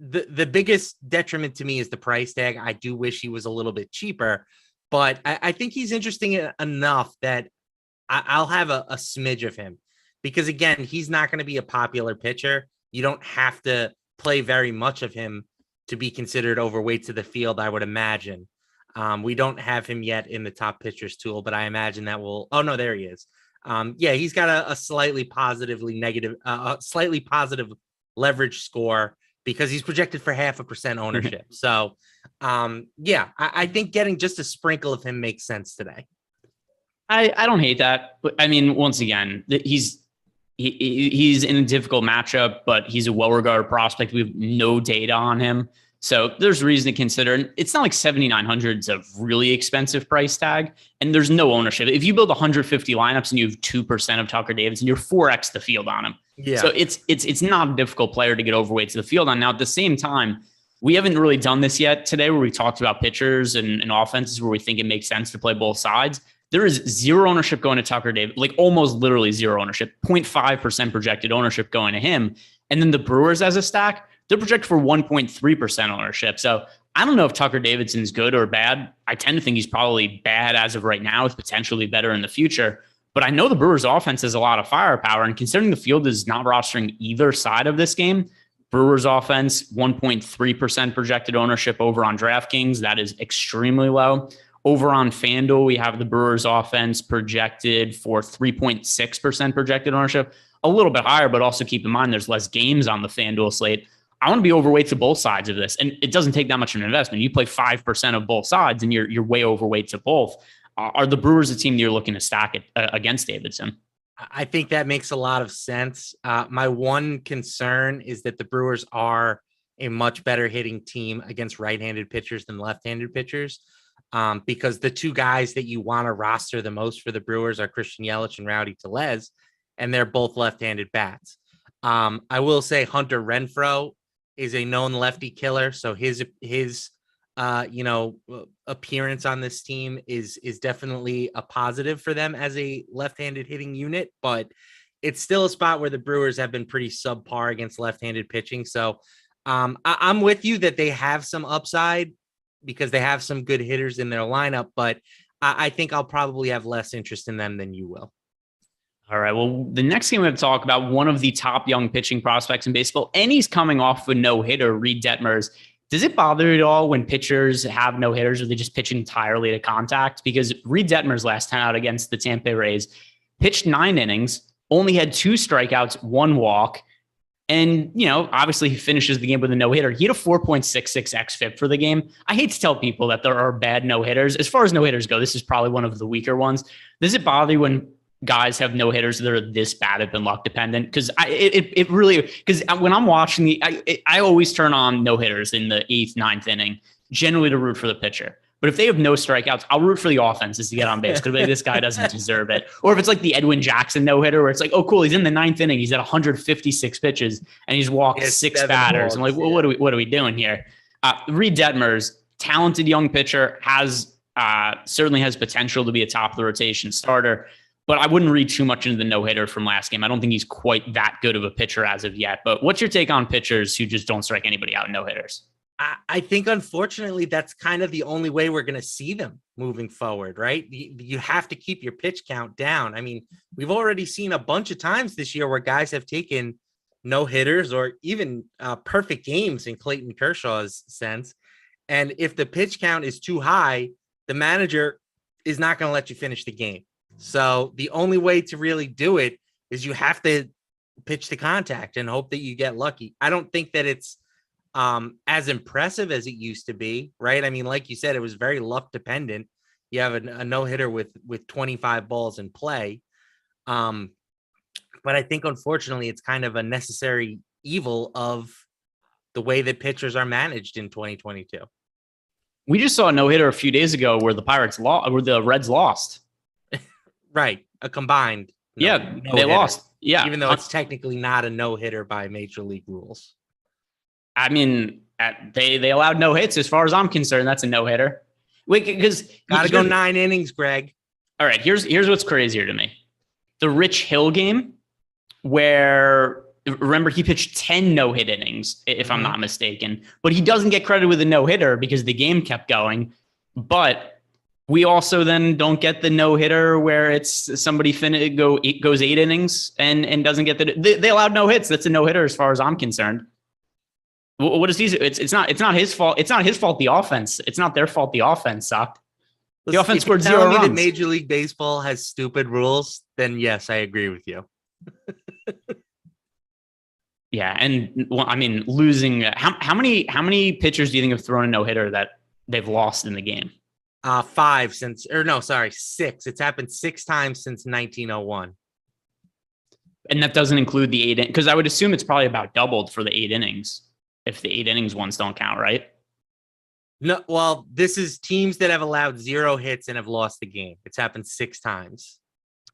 the biggest detriment to me is the price tag. I do wish he was a little bit cheaper, but I think he's interesting enough that I'll have a smidge of him, because again, he's not going to be a popular pitcher. You don't have to play very much of him to be considered overweight to the field, I would imagine. We don't have him yet in the top pitchers tool, but I imagine that will. Oh no, there he is. He's got a slightly positive leverage score because he's projected for 0.5% ownership. So, I think getting just a sprinkle of him makes sense today. I don't hate that, but once again, he's in a difficult matchup, but he's a well-regarded prospect. We have no data on him, so there's reason to consider. And it's not like 7,900 is a really expensive price tag, and there's no ownership. If you build 150 lineups and you have 2% of Tucker Davidson, you're 4x the field on him. Yeah. So it's not a difficult player to get overweight to the field on. Now, at the same time, we haven't really done this yet today, where we talked about pitchers and offenses where we think it makes sense to play both sides. There is 0 ownership going to Tucker Davidson, like almost literally 0 ownership, 0.5% projected ownership going to him. And then the Brewers as a stack, they're projected for 1.3% ownership. So I don't know if Tucker Davidson's good or bad. I tend to think he's probably bad as of right now, with potentially better in the future. But I know the Brewers offense has a lot of firepower. And considering the field is not rostering either side of this game, Brewers offense, 1.3% projected ownership over on DraftKings. That is extremely low. Over on FanDuel, we have the Brewers offense projected for 3.6% projected ownership, a little bit higher, but also keep in mind there's less games on the FanDuel slate. I want to be overweight to both sides of this. And it doesn't take that much of an investment. You play 5% of both sides and you're way overweight to both. Are the Brewers a team that you're looking to stack it against Davidson? I think that makes a lot of sense. My one concern is that the Brewers are a much better hitting team against right-handed pitchers than left-handed pitchers. Because the two guys that you want to roster the most for the Brewers are Christian Yelich and Rowdy Tellez, and they're both left-handed bats. I will say Hunter Renfroe is a known lefty killer, so his appearance on this team is definitely a positive for them as a left-handed hitting unit, but it's still a spot where the Brewers have been pretty subpar against left-handed pitching. So I'm with you that they have some upside because they have some good hitters in their lineup, but I think I'll probably have less interest in them than you will. All right. Well, the next game we have to talk about one of the top young pitching prospects in baseball, and he's coming off a no-hitter, Reed Detmers. Does it bother you at all when pitchers have no-hitters or they just pitch entirely to contact? Because Reed Detmers last time out against the Tampa Bay Rays pitched 9 innings, only had 2 strikeouts, 1 walk. And, obviously he finishes the game with a no-hitter. He had a 4.66 xFIP for the game. I hate to tell people that there are bad no-hitters. As far as no-hitters go, this is probably one of the weaker ones. Does it bother you when guys have no-hitters that are this bad at been luck dependent? Because when I'm watching I always turn on no-hitters in the 8th, 9th inning, generally to root for the pitcher. But if they have no strikeouts, I'll root for the offenses to get on base because this guy doesn't deserve it. Or if it's like the Edwin Jackson no-hitter where it's like, oh, cool, he's in the 9th inning. He's at 156 pitches and he's walked 6 batters. I'm like, well, what are we doing here? Reed Detmers, talented young pitcher, certainly has potential to be a top of the rotation starter. But I wouldn't read too much into the no-hitter from last game. I don't think he's quite that good of a pitcher as of yet. But what's your take on pitchers who just don't strike anybody out in no-hitters? I think, unfortunately, that's kind of the only way we're going to see them moving forward, right? You have to keep your pitch count down. I mean, we've already seen a bunch of times this year where guys have taken no-hitters or even perfect games in Clayton Kershaw's sense. And if the pitch count is too high, the manager is not going to let you finish the game. So the only way to really do it is you have to pitch to contact and hope that you get lucky. I don't think that it's as impressive as it used to be, right? I mean, like you said, it was very luck dependent. You have a no-hitter with 25 balls in play. But I think, unfortunately, it's kind of a necessary evil of the way that pitchers are managed in 2022. We just saw a no-hitter a few days ago where the Reds lost. Right. A combined. They lost. Yeah. Even though it's technically not a no-hitter by major league rules. I mean, they allowed no hits. As far as I'm concerned, that's a no-hitter. Wait, because got to go 9 innings, Greg. All right. Here's what's crazier to me. The Rich Hill game where, remember, he pitched 10 no-hit innings, if I'm not mistaken, but he doesn't get credit with a no-hitter because the game kept going. But we also then don't get the no-hitter where it's somebody goes 8 innings and doesn't get they allowed no hits. That's a no-hitter as far as I'm concerned. What is these? It's not his fault. It's not his fault. The offense. It's not their fault. The offense sucked. The offense scored 0 runs. That Major League Baseball has stupid rules, then yes, I agree with you. Yeah, and I mean, losing. How many pitchers do you think have thrown a no-hitter that they've lost in the game? 6. It's happened 6 times since 1901. And that doesn't include the 8 because I would assume it's probably about doubled for the 8 innings. If the 8 innings ones don't count, right? No, well, this is teams that have allowed 0 hits and have lost the game. It's happened 6 times.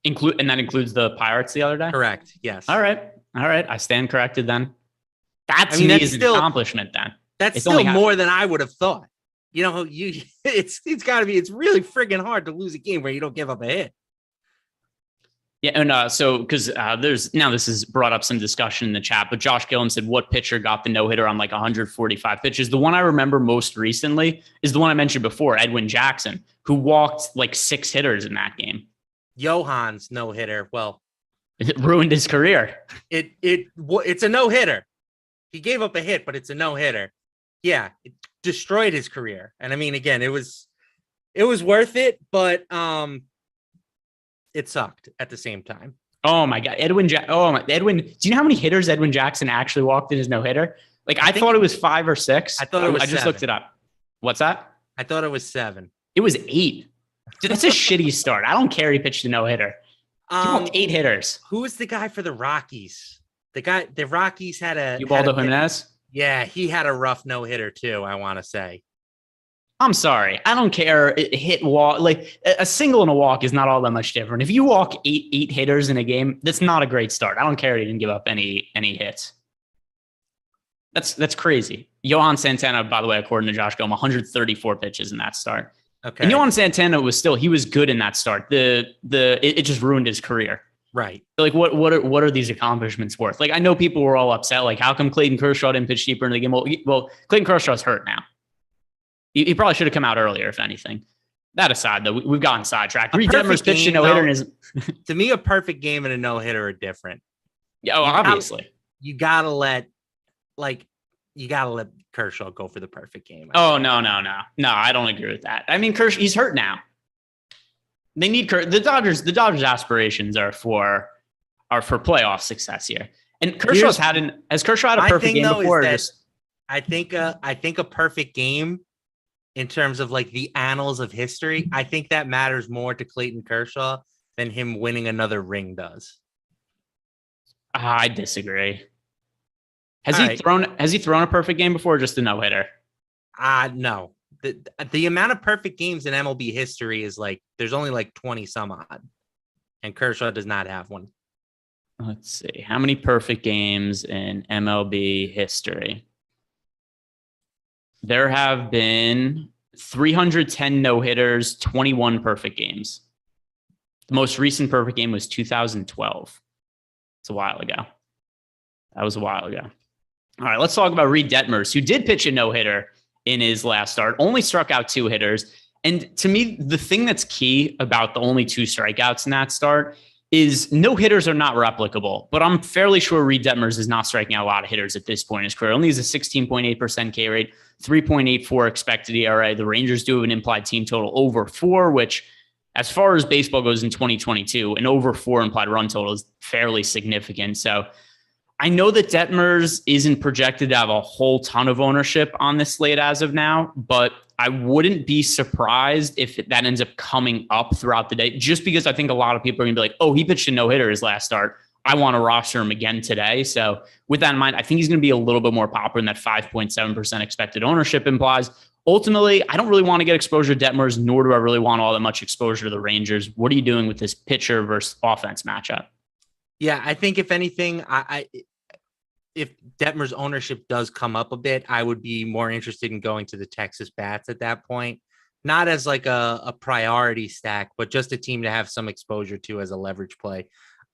And that includes the Pirates the other day? Correct. Yes. All right. I stand corrected then. That to me is an accomplishment then. That's still more than I would have thought. It's got to be. It's really friggin' hard to lose a game where you don't give up a hit. Yeah, and so because this has brought up some discussion in the chat, but Josh Gillum said what pitcher got the no-hitter on like 145 pitches. The one I remember most recently is the one I mentioned before, Edwin Jackson, who walked like 6 hitters in that game. Johan's no hitter. Well, it ruined his career. It's a no hitter. He gave up a hit, but it's a no hitter. Yeah, it destroyed his career. And I mean, again, it was worth it, but it sucked at the same time. Oh my God, Edwin. Do you know how many hitters Edwin Jackson actually walked in his no hitter? Like I thought it was 5 or 6. I thought it was. I just looked it up. What's that? I thought it was 7. It was 8. Dude, that's a shitty start. I don't care. He pitched a no hitter. He walked 8 hitters. Who was the guy for the Rockies? The Rockies had a Ubaldo Jimenez. Yeah, he had a rough no hitter too. I want to say. I'm sorry. I don't care. Hit walk, like a single and a walk is not all that much different. If you walk eight hitters in a game, that's not a great start. I don't care. He didn't give up any hits. That's crazy. Johan Santana, by the way, according to Josh Goma, 134 pitches in that start. Okay. And Johan Santana he was good in that start. It just ruined his career. Right. Like what are these accomplishments worth? Like I know people were all upset. Like how come Clayton Kershaw didn't pitch deeper in the game? Well, Clayton Kershaw's hurt now. He probably should have come out earlier, if anything. That aside, though, we've gotten sidetracked. Reed Detmers pitched a no-hitter. To me, a perfect game and a no-hitter are different. Yeah, obviously. You gotta let Kershaw go for the perfect game. No, I don't agree with that. I mean, he's hurt now. They need the Dodgers. The Dodgers' aspirations are for playoff success here. And has Kershaw had a perfect game before? I think a perfect game in terms of like the annals of history, I think that matters more to Clayton Kershaw than him winning another ring does. I disagree. Has he thrown a perfect game before or just a no-hitter? No. The amount of perfect games in MLB history is like there's only like 20 some odd. And Kershaw does not have one. Let's see. How many perfect games in MLB history? There have been 310 no-hitters, 21 perfect games. The most recent perfect game was 2012. It's a while ago. That was a while ago. All right, let's talk about Reed Detmers, who did pitch a no-hitter in his last start, only struck out 2 hitters. And to me, the thing that's key about the only 2 strikeouts in that start is no hitters are not replicable, but I'm fairly sure Reed Detmers is not striking out a lot of hitters at this point in his career. Only has a 16.8% K rate, 3.84 expected ERA. The Rangers do have an implied team total over 4, which as far as baseball goes in 2022, an over 4 implied run total is fairly significant. So I know that Detmers isn't projected to have a whole ton of ownership on this slate as of now, but I wouldn't be surprised if that ends up coming up throughout the day, just because I think a lot of people are going to be like, oh, he pitched a no-hitter his last start. I want to roster him again today. So with that in mind, I think he's going to be a little bit more popular than that 5.7% expected ownership implies. Ultimately, I don't really want to get exposure to Detmers, nor do I really want all that much exposure to the Rangers. What are you doing with this pitcher versus offense matchup? Yeah, I think if anything, if Detmers' ownership does come up a bit, I would be more interested in going to the Texas Bats at that point. Not as like a priority stack, but just a team to have some exposure to as a leverage play.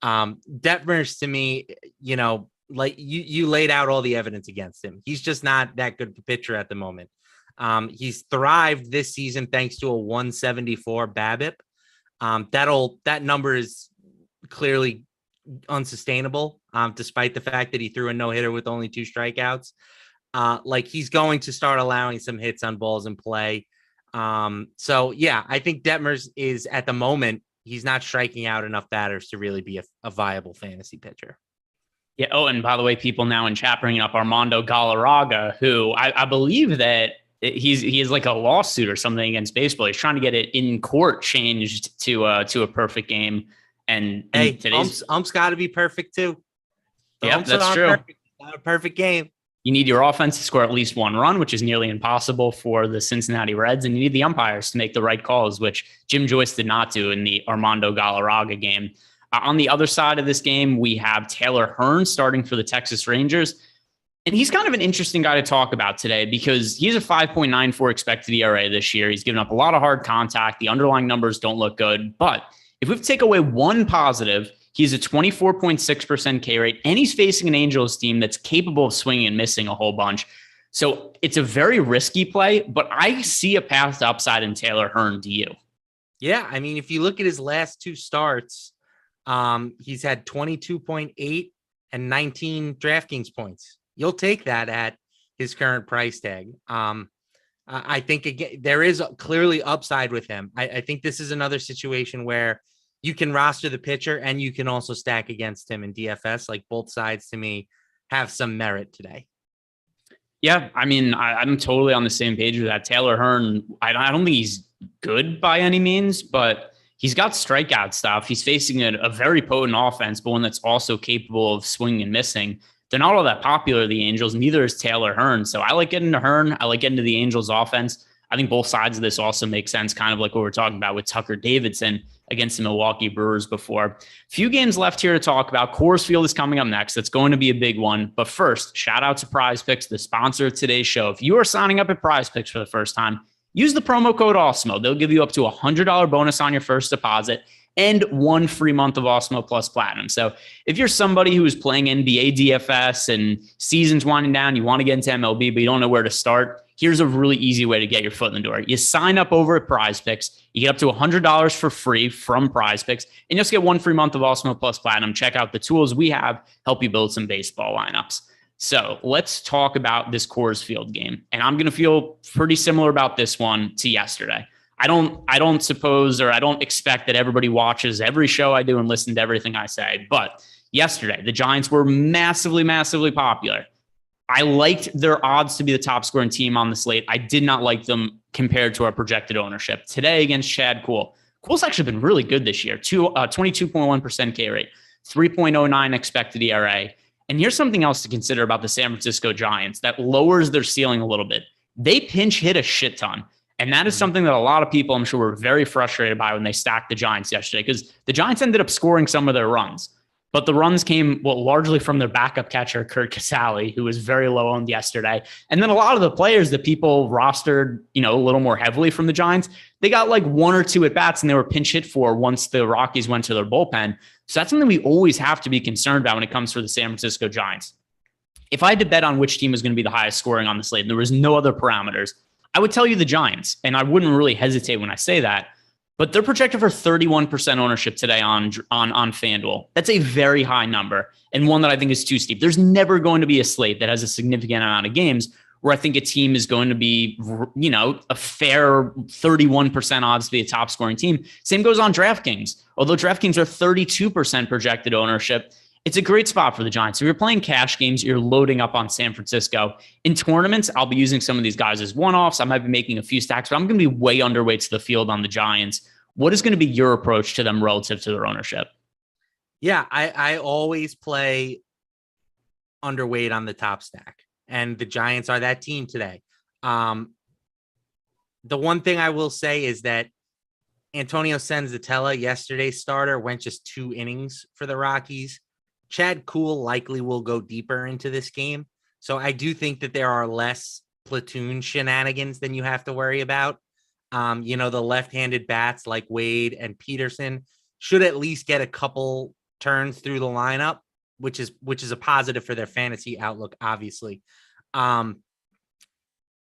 Detmers, to me, like you laid out all the evidence against him. He's just not that good of a pitcher at the moment. He's thrived this season thanks to a 174 BABIP. That number is clearly unsustainable, despite the fact that he threw a no-hitter with only 2 strikeouts. Like he's going to start allowing some hits on balls in play. So yeah, I think Detmers is at the moment, he's not striking out enough batters to really be a viable fantasy pitcher. Yeah. Oh, and by the way, people now in chat bringing up Armando Galarraga, who I believe that he is like a lawsuit or something against baseball. He's trying to get it in court changed to a perfect game. And hey, umps got to be perfect too. Yeah, that's true. Not a perfect game. You need your offense to score at least 1 run, which is nearly impossible for the Cincinnati Reds. And you need the umpires to make the right calls, which Jim Joyce did not do in the Armando Galarraga game. On the other side of this game, we have Taylor Hearn starting for the Texas Rangers. And he's kind of an interesting guy to talk about today because he's a 5.94 expected ERA this year. He's given up a lot of hard contact. The underlying numbers don't look good. But if we take away one positive, he's a 24.6% K rate, and he's facing an Angels team that's capable of swinging and missing a whole bunch. So it's a very risky play, but I see a path to upside in Taylor Hearn. Do you? Yeah, I mean, if you look at his last two starts, he's had 22.8 and 19 DraftKings points. You'll take that at his current price tag. I think again, there is clearly upside with him. I think this is another situation where you can roster the pitcher and you can also stack against him in DFS. Like both sides to me have some merit today. Yeah, I mean, I'm totally on the same page with that. Taylor Hearn, I don't think he's good by any means, but he's got strikeout stuff. He's facing a very potent offense, but one that's also capable of swinging and missing. They're not all that popular, the Angels. Neither is Taylor Hearn. So I like getting to Hearn. I like getting to the Angels offense. I think both sides of this also make sense, kind of like what we're talking about with Tucker Davidson against the Milwaukee Brewers before. Few games left here to talk about. Coors Field is coming up next. That's going to be a big one. But first, shout out to Prize Picks, the sponsor of today's show. If you are signing up at Prize Picks for the first time, use the promo code Awesemo. They'll give you up to a $100 bonus on your first deposit and 1 free month of Awesemo Plus Platinum. So if you're somebody who is playing NBA DFS and season's winding down, you want to get into MLB, but you don't know where to start, here's a really easy way to get your foot in the door. You sign up over at Prize Picks. You get up to $100 for free from Prize Picks, and you'll just get 1 free month of Awesemo Plus Platinum. Check out the tools we have, help you build some baseball lineups. So let's talk about this Coors Field game. And I'm going to feel pretty similar about this one to yesterday. I don't suppose, or I don't expect that everybody watches every show I do and listen to everything I say. But yesterday, the Giants were massively, massively popular. I liked their odds to be the top scoring team on the slate. I did not like them compared to our projected ownership. Today against Chad Kuhl. Kuhl's actually been really good this year. 22.1% K rate, 3.09 expected ERA. And here's something else to consider about the San Francisco Giants that lowers their ceiling a little bit. They pinch hit a shit ton. And that is something that a lot of people, I'm sure, were very frustrated by when they stacked the Giants yesterday, because the Giants ended up scoring some of their runs. But the runs came, largely from their backup catcher, Kurt Casale, who was very low owned yesterday. And then a lot of the players that people rostered, a little more heavily from the Giants, they got like 1 or 2 at-bats and they were pinch hit for once the Rockies went to their bullpen. So that's something we always have to be concerned about when it comes to the San Francisco Giants. If I had to bet on which team was going to be the highest scoring on the slate and there was no other parameters, I would tell you the Giants, and I wouldn't really hesitate when I say that, but they're projected for 31% ownership today on FanDuel. That's a very high number and one that I think is too steep. There's never going to be a slate that has a significant amount of games where I think a team is going to be, a fair 31% odds to be a top scoring team. Same goes on DraftKings. Although DraftKings are 32% projected ownership, it's a great spot for the Giants. If you're playing cash games, you're loading up on San Francisco. In tournaments, I'll be using some of these guys as one-offs. I might be making a few stacks, but I'm going to be way underweight to the field on the Giants. What is going to be your approach to them relative to their ownership? Yeah, I always play underweight on the top stack, and the Giants are that team today. The one thing I will say is that Antonio Senzatella, yesterday's starter, went just 2 innings for the Rockies. Chad Kuhl likely will go deeper into this game. So I do think that there are less platoon shenanigans than you have to worry about. The left-handed bats like Wade and Peterson should at least get a couple turns through the lineup, which is a positive for their fantasy outlook, obviously. But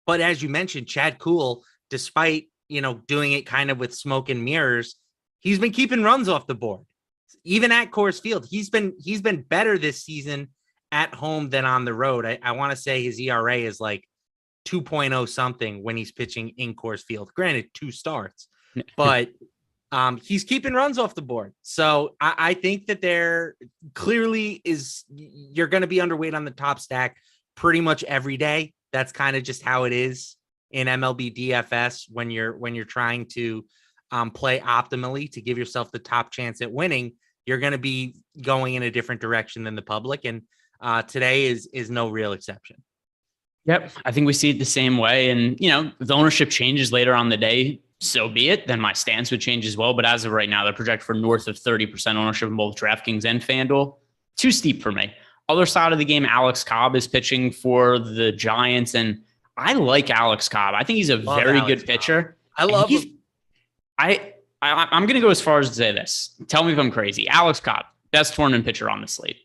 as you mentioned, Chad Kuhl, despite, doing it kind of with smoke and mirrors, he's been keeping runs off the board. Even at Coors Field, he's been better this season at home than on the road. I want to say his ERA is like 2.0 something when he's pitching in Coors Field. Granted, 2 starts, but he's keeping runs off the board. So I think that there clearly is, you're going to be underweight on the top stack pretty much every day. That's kind of just how it is in MLB DFS when you're trying to play optimally to give yourself the top chance at winning. You're going to be going in a different direction than the public. And today is no real exception. Yep. I think we see it the same way. And, if the ownership changes later on the day, so be it. Then my stance would change as well. But as of right now, they're projected for north of 30% ownership in both DraftKings and FanDuel. Too steep for me. Other side of the game, Alex Cobb is pitching for the Giants. And I like Alex Cobb. I think he's a very good pitcher. I love him. I'm going to go as far as to say this. Tell me if I'm crazy. Alex Cobb, best tournament pitcher on the slate.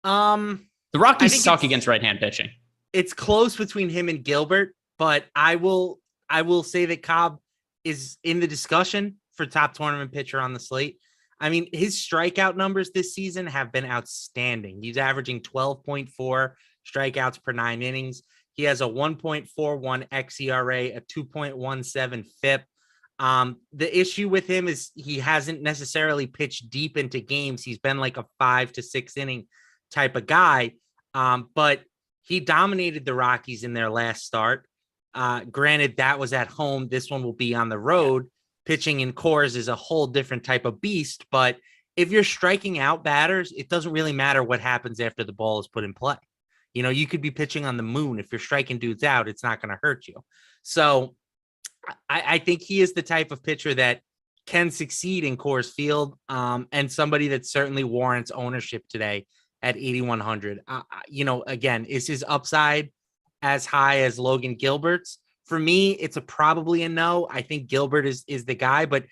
The Rockies suck against right-hand pitching. It's close between him and Gilbert, but I will I will say that Cobb is in the discussion for top tournament pitcher on the slate. I mean, his strikeout numbers this season have been outstanding. He's averaging 12.4 strikeouts per 9 innings. He has a 1.41 xERA, a 2.17 FIP. The issue with him is he hasn't necessarily pitched deep into games. He's been like a 5 to 6 inning type of guy. But he dominated the Rockies in their last start. Granted, that was at home. This one will be on the road. Pitching in Coors is a whole different type of beast. But if you're striking out batters, it doesn't really matter what happens after the ball is put in play. You know, you could be pitching on the moon. If you're striking dudes out, it's not going to hurt you. So I think he is the type of pitcher that can succeed in Coors Field, and somebody that certainly warrants ownership today at 8,100. You know, again, is his upside as high as Logan Gilbert's? For me, it's probably a no. I think Gilbert is the guy, but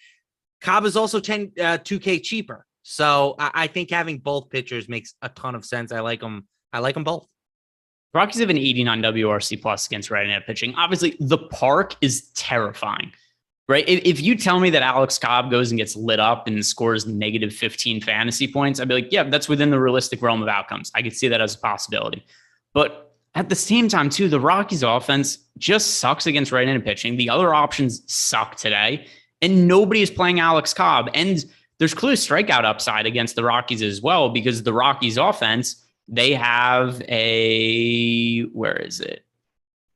Cobb is also 2K cheaper. So I think having both pitchers makes a ton of sense. I like them both. Rockies have an 89 WRC plus against right-handed pitching. Obviously, the park is terrifying, right? If you tell me that Alex Cobb goes and gets lit up and scores negative 15 fantasy points, I'd be like, yeah, that's within the realistic realm of outcomes. I could see that as a possibility. But at the same time, too, the Rockies offense just sucks against right-handed pitching. The other options suck today, and nobody is playing Alex Cobb. And there's clear strikeout upside against the Rockies as well, because the Rockies offense, they have a, where is it?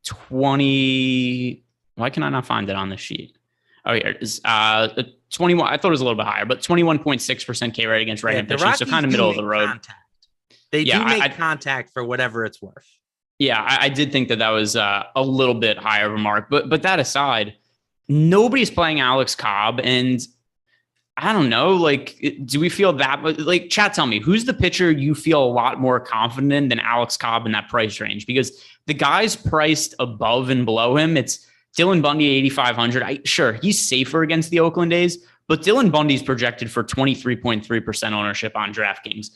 20. Why can I not find it on the sheet? Oh, here it is. 21. I thought it was a little bit higher, but 21.6% K rate against right-handed pitching. So kind of middle of the road. Contact. They do make contact for whatever it's worth. Yeah, I did think that was a little bit higher of a mark. But that aside, nobody's playing Alex Cobb. And I don't know, like, do we feel that? Like, chat, tell me, who's the pitcher you feel a lot more confident in than Alex Cobb in that price range? Because the guys priced above and below him, it's Dylan Bundy, 8,500. Sure, he's safer against the Oakland A's, but Dylan Bundy's projected for 23.3% ownership on DraftKings.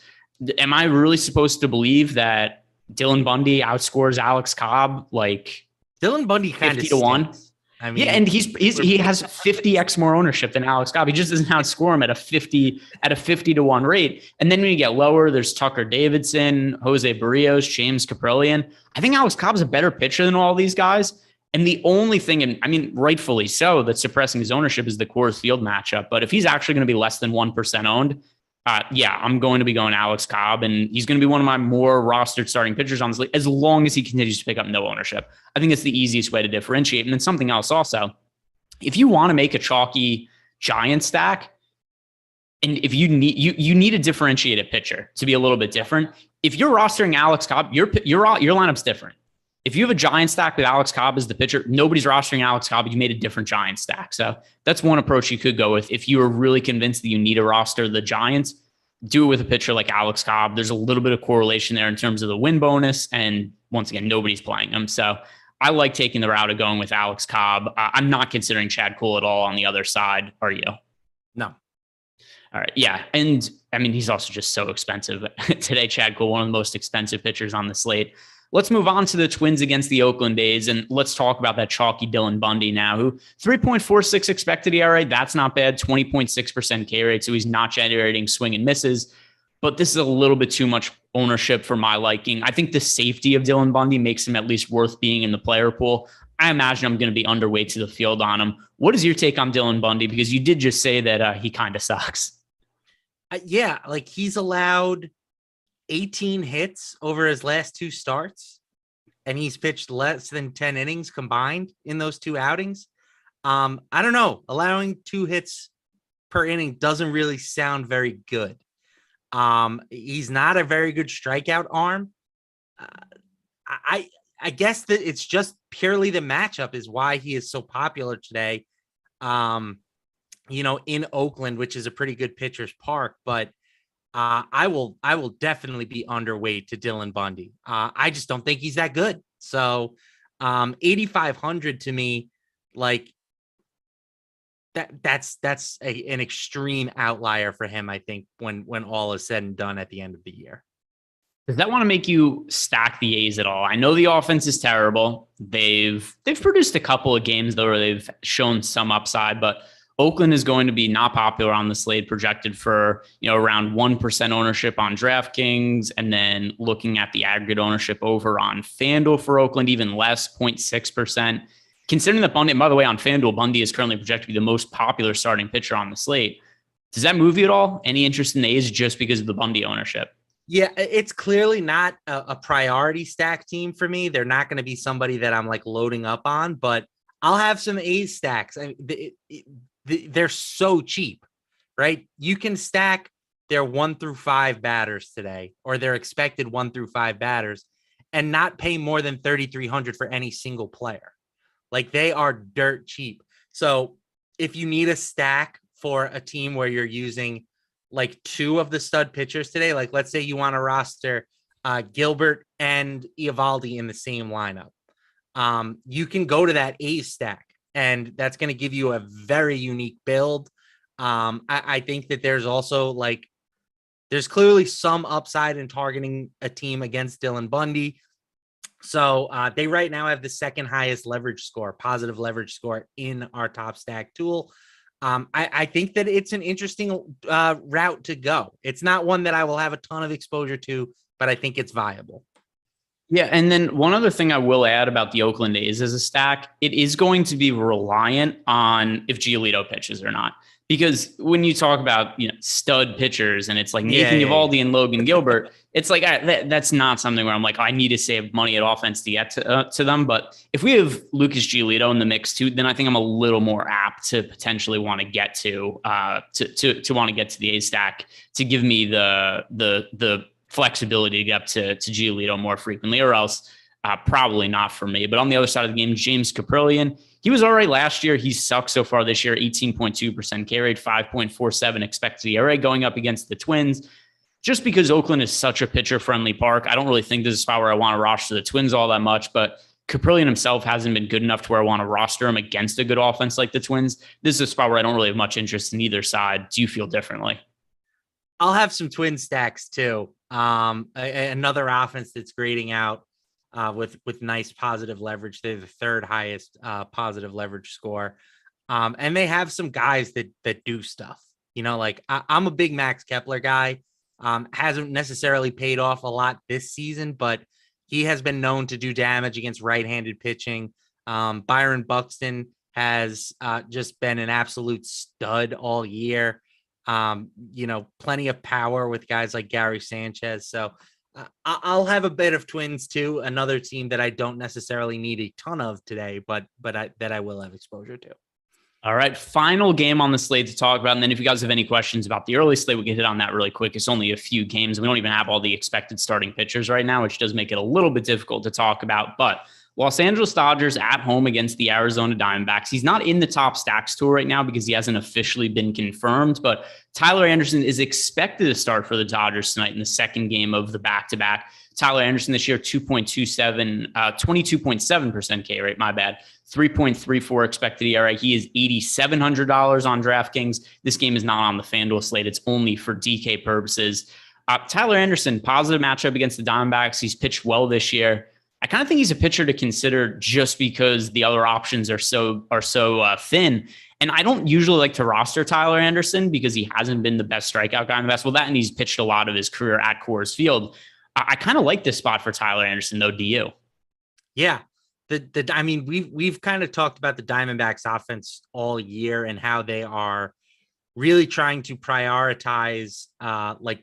Am I really supposed to believe that Dylan Bundy outscores Alex Cobb like Dylan Bundy kind of 50 to 1? I mean, yeah, and he has 50x more ownership than Alex Cobb. He just doesn't outscore him at a 50 to 1 rate. And then when you get lower, there's Tucker Davidson, Jose Berrios, James Kaprielian. I think Alex Cobb's a better pitcher than all these guys. And the only thing, and I mean, rightfully so, that's suppressing his ownership is the Coors Field matchup. But if he's actually going to be less than 1% owned, yeah, I'm going to be going Alex Cobb, and he's going to be one of my more rostered starting pitchers on this league as long as he continues to pick up no ownership. I think it's the easiest way to differentiate. And then something else also, if you want to make a chalky giant stack, and if you need a differentiated pitcher to be a little bit different. If you're rostering Alex Cobb, your lineup's different. If you have a giant stack with Alex Cobb as the pitcher, nobody's rostering Alex Cobb. You made a different giant stack. So that's one approach you could go with. If you are really convinced that you need to roster the Giants, do it with a pitcher like Alex Cobb. There's a little bit of correlation there in terms of the win bonus. And once again, nobody's playing him. So I like taking the route of going with Alex Cobb. I'm not considering Chad Kuhl at all on the other side. Are you? No. All right. Yeah. And I mean, he's also just so expensive. Today, Chad Kuhl, one of the most expensive pitchers on the slate. Let's move on to the Twins against the Oakland A's, and let's talk about that chalky Dylan Bundy now, who 3.46 expected ERA. That's not bad. 20.6% K rate, so he's not generating swing and misses. But this is a little bit too much ownership for my liking. I think the safety of Dylan Bundy makes him at least worth being in the player pool. I imagine I'm going to be underweight to the field on him. What is your take on Dylan Bundy? Because you did just say that he kind of sucks. Yeah, like he's allowed 18 hits over his last 2 starts, and he's pitched less than 10 innings combined in those 2 outings. I don't know. Allowing 2 hits per inning doesn't really sound very good. He's not a very good strikeout arm. I guess that it's just purely the matchup is why he is so popular today. In Oakland, which is a pretty good pitcher's park, but I will definitely be underweight to Dylan Bundy. I just don't think he's that good. So 8,500 to me, like that's an extreme outlier for him, I think, when all is said and done at the end of the year. Does that want to make you stack the A's at all? I know the offense is terrible. They've produced a couple of games though where they've shown some upside, but Oakland is going to be not popular on the slate, projected for around 1% ownership on DraftKings, and then looking at the aggregate ownership over on FanDuel for Oakland, even less, 0.6%. Considering that Bundy, and by the way, on FanDuel, Bundy is currently projected to be the most popular starting pitcher on the slate. Does that move you at all? Any interest in the A's just because of the Bundy ownership? Yeah, it's clearly not a priority stack team for me. They're not going to be somebody that I'm like loading up on, but I'll have some A's stacks. I mean, they're so cheap, right? You can stack their 1 through 5 batters today, or their expected 1 through 5 batters, and not pay more than $3,300 for any single player. Like, they are dirt cheap. So if you need a stack for a team where you're using like 2 of the stud pitchers today, like let's say you want to roster Gilbert and Eovaldi in the same lineup, you can go to that A stack, and that's going to give you a very unique build. I think that there's also there's clearly some upside in targeting a team against Dylan Bundy. So they right now have the second highest leverage score, positive leverage score in our top stack tool. I think that it's an interesting route to go. It's not one that I will have a ton of exposure to, but I think it's viable. Yeah, and then one other thing I will add about the Oakland A's as a stack, it is going to be reliant on if Giolito pitches or not. Because when you talk about stud pitchers and it's like Nathan Eovaldi and Logan Gilbert, it's like that's not something where I'm like, I need to save money at offense to get to them. But if we have Lucas Giolito in the mix too, then I think I'm a little more apt to potentially want to get to want to get to the A stack to give me the flexibility to get up to Giolito more frequently, or else probably not for me. But on the other side of the game, James Caprillion, he was all right last year. He sucked so far this year, 18.2% K rate, 5.47 expected ERA going up against the Twins. Just because Oakland is such a pitcher-friendly park, I don't really think this is a spot where I want to roster the Twins all that much, but Caprillion himself hasn't been good enough to where I want to roster him against a good offense like the Twins. This is a spot where I don't really have much interest in either side. Do you feel differently? I'll have some Twin stacks too. Another offense that's grading out with nice positive leverage. They're the third highest positive leverage score. And they have some guys that do stuff, I'm a big Max Kepler guy. Hasn't necessarily paid off a lot this season, but he has been known to do damage against right-handed pitching. Byron Buxton has just been an absolute stud all year. Plenty of power with guys like Gary Sanchez. So I'll have a bit of Twins too. Another team that I don't necessarily need a ton of today, but that I will have exposure to. All right, final game on the slate to talk about. And then if you guys have any questions about the early slate, we can hit on that really quick. It's only a few games. We don't even have all the expected starting pitchers right now, which does make it a little bit difficult to talk about. But Los Angeles Dodgers at home against the Arizona Diamondbacks. He's not in the top stacks tool right now because he hasn't officially been confirmed, but Tyler Anderson is expected to start for the Dodgers tonight in the second game of the back-to-back. Tyler Anderson this year, 22.7% K rate, my bad. 3.34 expected ERA. He is $8,700 on DraftKings. This game is not on the FanDuel slate. It's only for DK purposes. Tyler Anderson, positive matchup against the Diamondbacks. He's pitched well this year. I kind of think he's a pitcher to consider just because the other options are so thin. And I don't usually like to roster Tyler Anderson because he hasn't been the best strikeout guy in the basketball. That, and he's pitched a lot of his career at Coors Field. I kind of like this spot for Tyler Anderson, though. Do you? Yeah. I mean, we've kind of talked about the Diamondbacks offense all year and how they are really trying to prioritize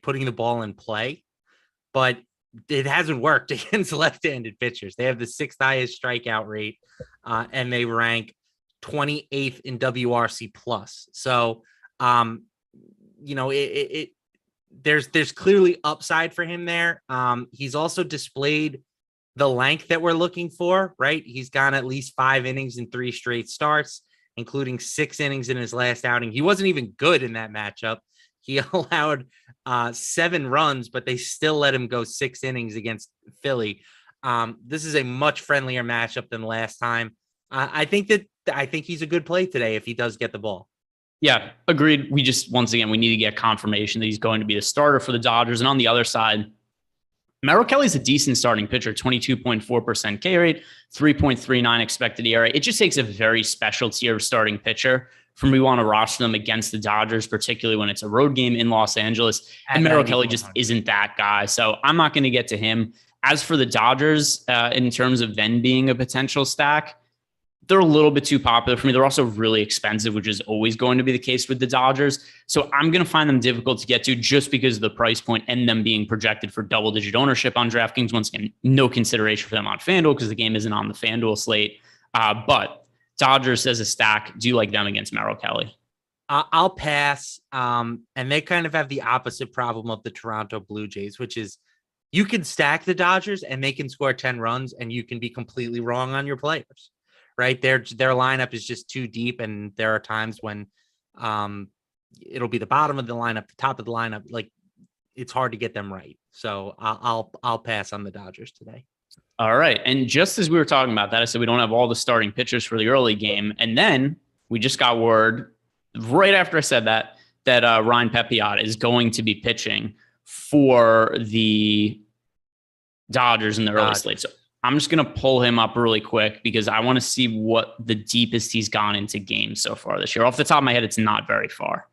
putting the ball in play, but it hasn't worked against left-handed pitchers. They have the 6th highest strikeout rate, and they rank 28th in WRC plus. So, there's clearly upside for him there. He's also displayed the length that we're looking for, right? He's gone at least 5 innings in 3 straight starts, including 6 innings in his last outing. He wasn't even good in that matchup. He allowed 7 runs, but they still let him go 6 innings against Philly. This is a much friendlier matchup than last time. I think he's a good play today if he does get the ball. Yeah, agreed. We need to get confirmation that he's going to be the starter for the Dodgers. And on the other side, Merrill Kelly's a decent starting pitcher, 22.4% K rate, 3.39 expected ERA. It just takes a very special tier of starting pitcher for me. Want to roster them against the Dodgers, particularly when it's a road game in Los Angeles. And Merrill Kelly just isn't that guy. So I'm not going to get to him. As for the Dodgers, in terms of them being a potential stack, they're a little bit too popular for me. They're also really expensive, which is always going to be the case with the Dodgers. So I'm going to find them difficult to get to just because of the price point and them being projected for double-digit ownership on DraftKings. Once again, no consideration for them on FanDuel because the game isn't on the FanDuel slate. But Dodgers as a stack, do you like them against Merrill Kelly? I'll pass. And they kind of have the opposite problem of the Toronto Blue Jays, which is you can stack the Dodgers and they can score 10 runs and you can be completely wrong on your players. Right. Their lineup is just too deep. And there are times when it'll be the bottom of the lineup, the top of the lineup. Like it's hard to get them right. So I'll pass on the Dodgers today. All right. And just as we were talking about that, I said we don't have all the starting pitchers for the early game. And then we just got word right after I said that Ryan Pepiot is going to be pitching for the Dodgers in the early slate. So I'm just going to pull him up really quick because I want to see what the deepest he's gone into games so far this year. Off the top of my head, it's not very far.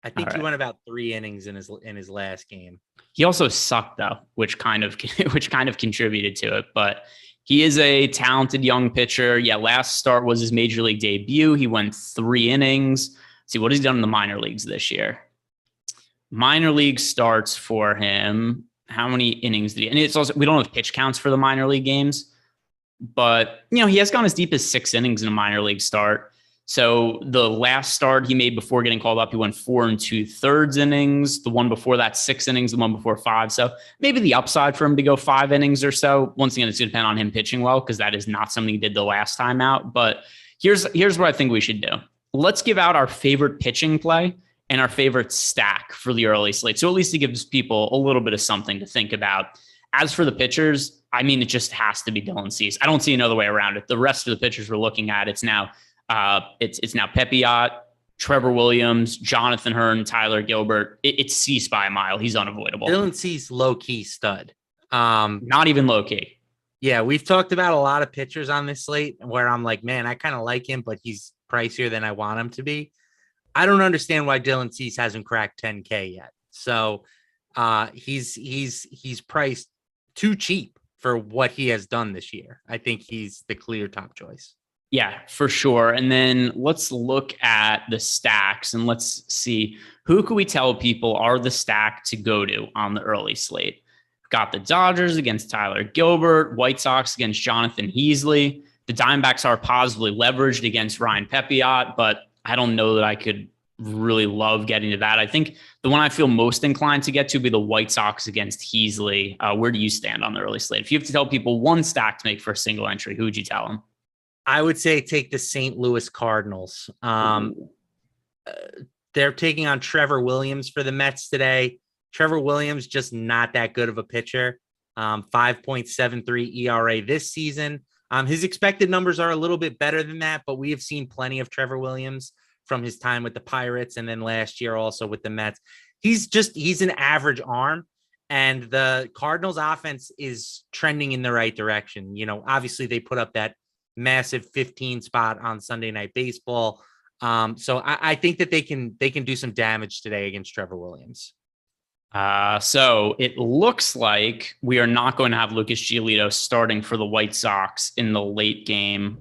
I think he went about 3 innings in his last game. He also sucked though, which kind of contributed to it. But he is a talented young pitcher. Yeah, last start was his major league debut. He went 3 innings. Let's see what he's done in the minor leagues this year. Minor league starts for him. How many innings did he? And it's also, we don't have pitch counts for the minor league games, but he has gone as deep as 6 innings in a minor league start. So the last start he made before getting called up, he went 4 2/3 innings. The one before that, 6 innings. The one before 5. So maybe the upside for him to go 5 innings or so. Once again, it's going to depend on him pitching well because that is not something he did the last time out. But here's what I think we should do. Let's give out our favorite pitching play and our favorite stack for the early slate. So at least it gives people a little bit of something to think about. As for the pitchers, I mean, it just has to be Dylan Cease. I don't see another way around it. The rest of the pitchers we're looking at, it's now Pepiot, Trevor Williams, Jonathan Hearn, Tyler Gilbert. It's Cease by a mile. He's unavoidable. Dylan Cease, low-key stud. Not even low-key. Yeah, we've talked about a lot of pitchers on this slate where I'm like, man, I kind of like him, but he's pricier than I want him to be. I don't understand why Dylan Cease hasn't cracked 10K yet. So he's priced too cheap for what he has done this year. I think he's the clear top choice. Yeah, for sure. And then let's look at the stacks and let's see who can we tell people are the stack to go to on the early slate. Got the Dodgers against Tyler Gilbert, White Sox against Jonathan Heasley. The Diamondbacks are positively leveraged against Ryan Pepiot, but I don't know that I could really love getting to that. I think the one I feel most inclined to get to would be the White Sox against Heasley. Where do you stand on the early slate? If you have to tell people one stack to make for a single entry, who would you tell them? I would say take the St. Louis Cardinals. They're taking on Trevor Williams for the Mets today. Trevor Williams, just not that good of a pitcher. 5.73 ERA this season. His expected numbers are a little bit better than that, but we have seen plenty of Trevor Williams from his time with the Pirates and then last year also with the Mets. He's an average arm, and the Cardinals offense is trending in the right direction. Obviously they put up that massive 15 spot on Sunday Night Baseball. So I think that they can do some damage today against Trevor Williams. So it looks like we are not going to have Lucas Giolito starting for the White Sox in the late game.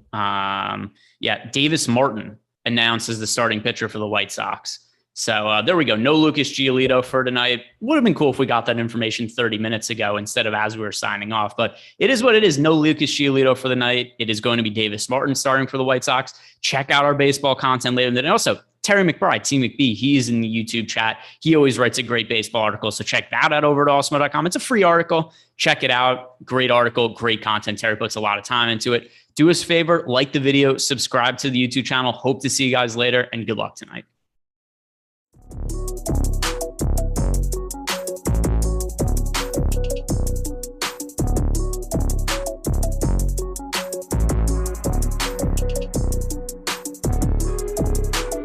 Davis Martin announced as the starting pitcher for the White Sox. So there we go. No Lucas Giolito for tonight. Would have been cool if we got that information 30 minutes ago instead of as we were signing off. But it is what it is. No Lucas Giolito for the night. It is going to be Davis Martin starting for the White Sox. Check out our baseball content later. And also, Terry McBride, T McB, he's in the YouTube chat. He always writes a great baseball article. So check that out over at awesemo.com. It's a free article. Check it out. Great article, great content. Terry puts a lot of time into it. Do us a favor, like the video, subscribe to the YouTube channel. Hope to see you guys later, and good luck tonight.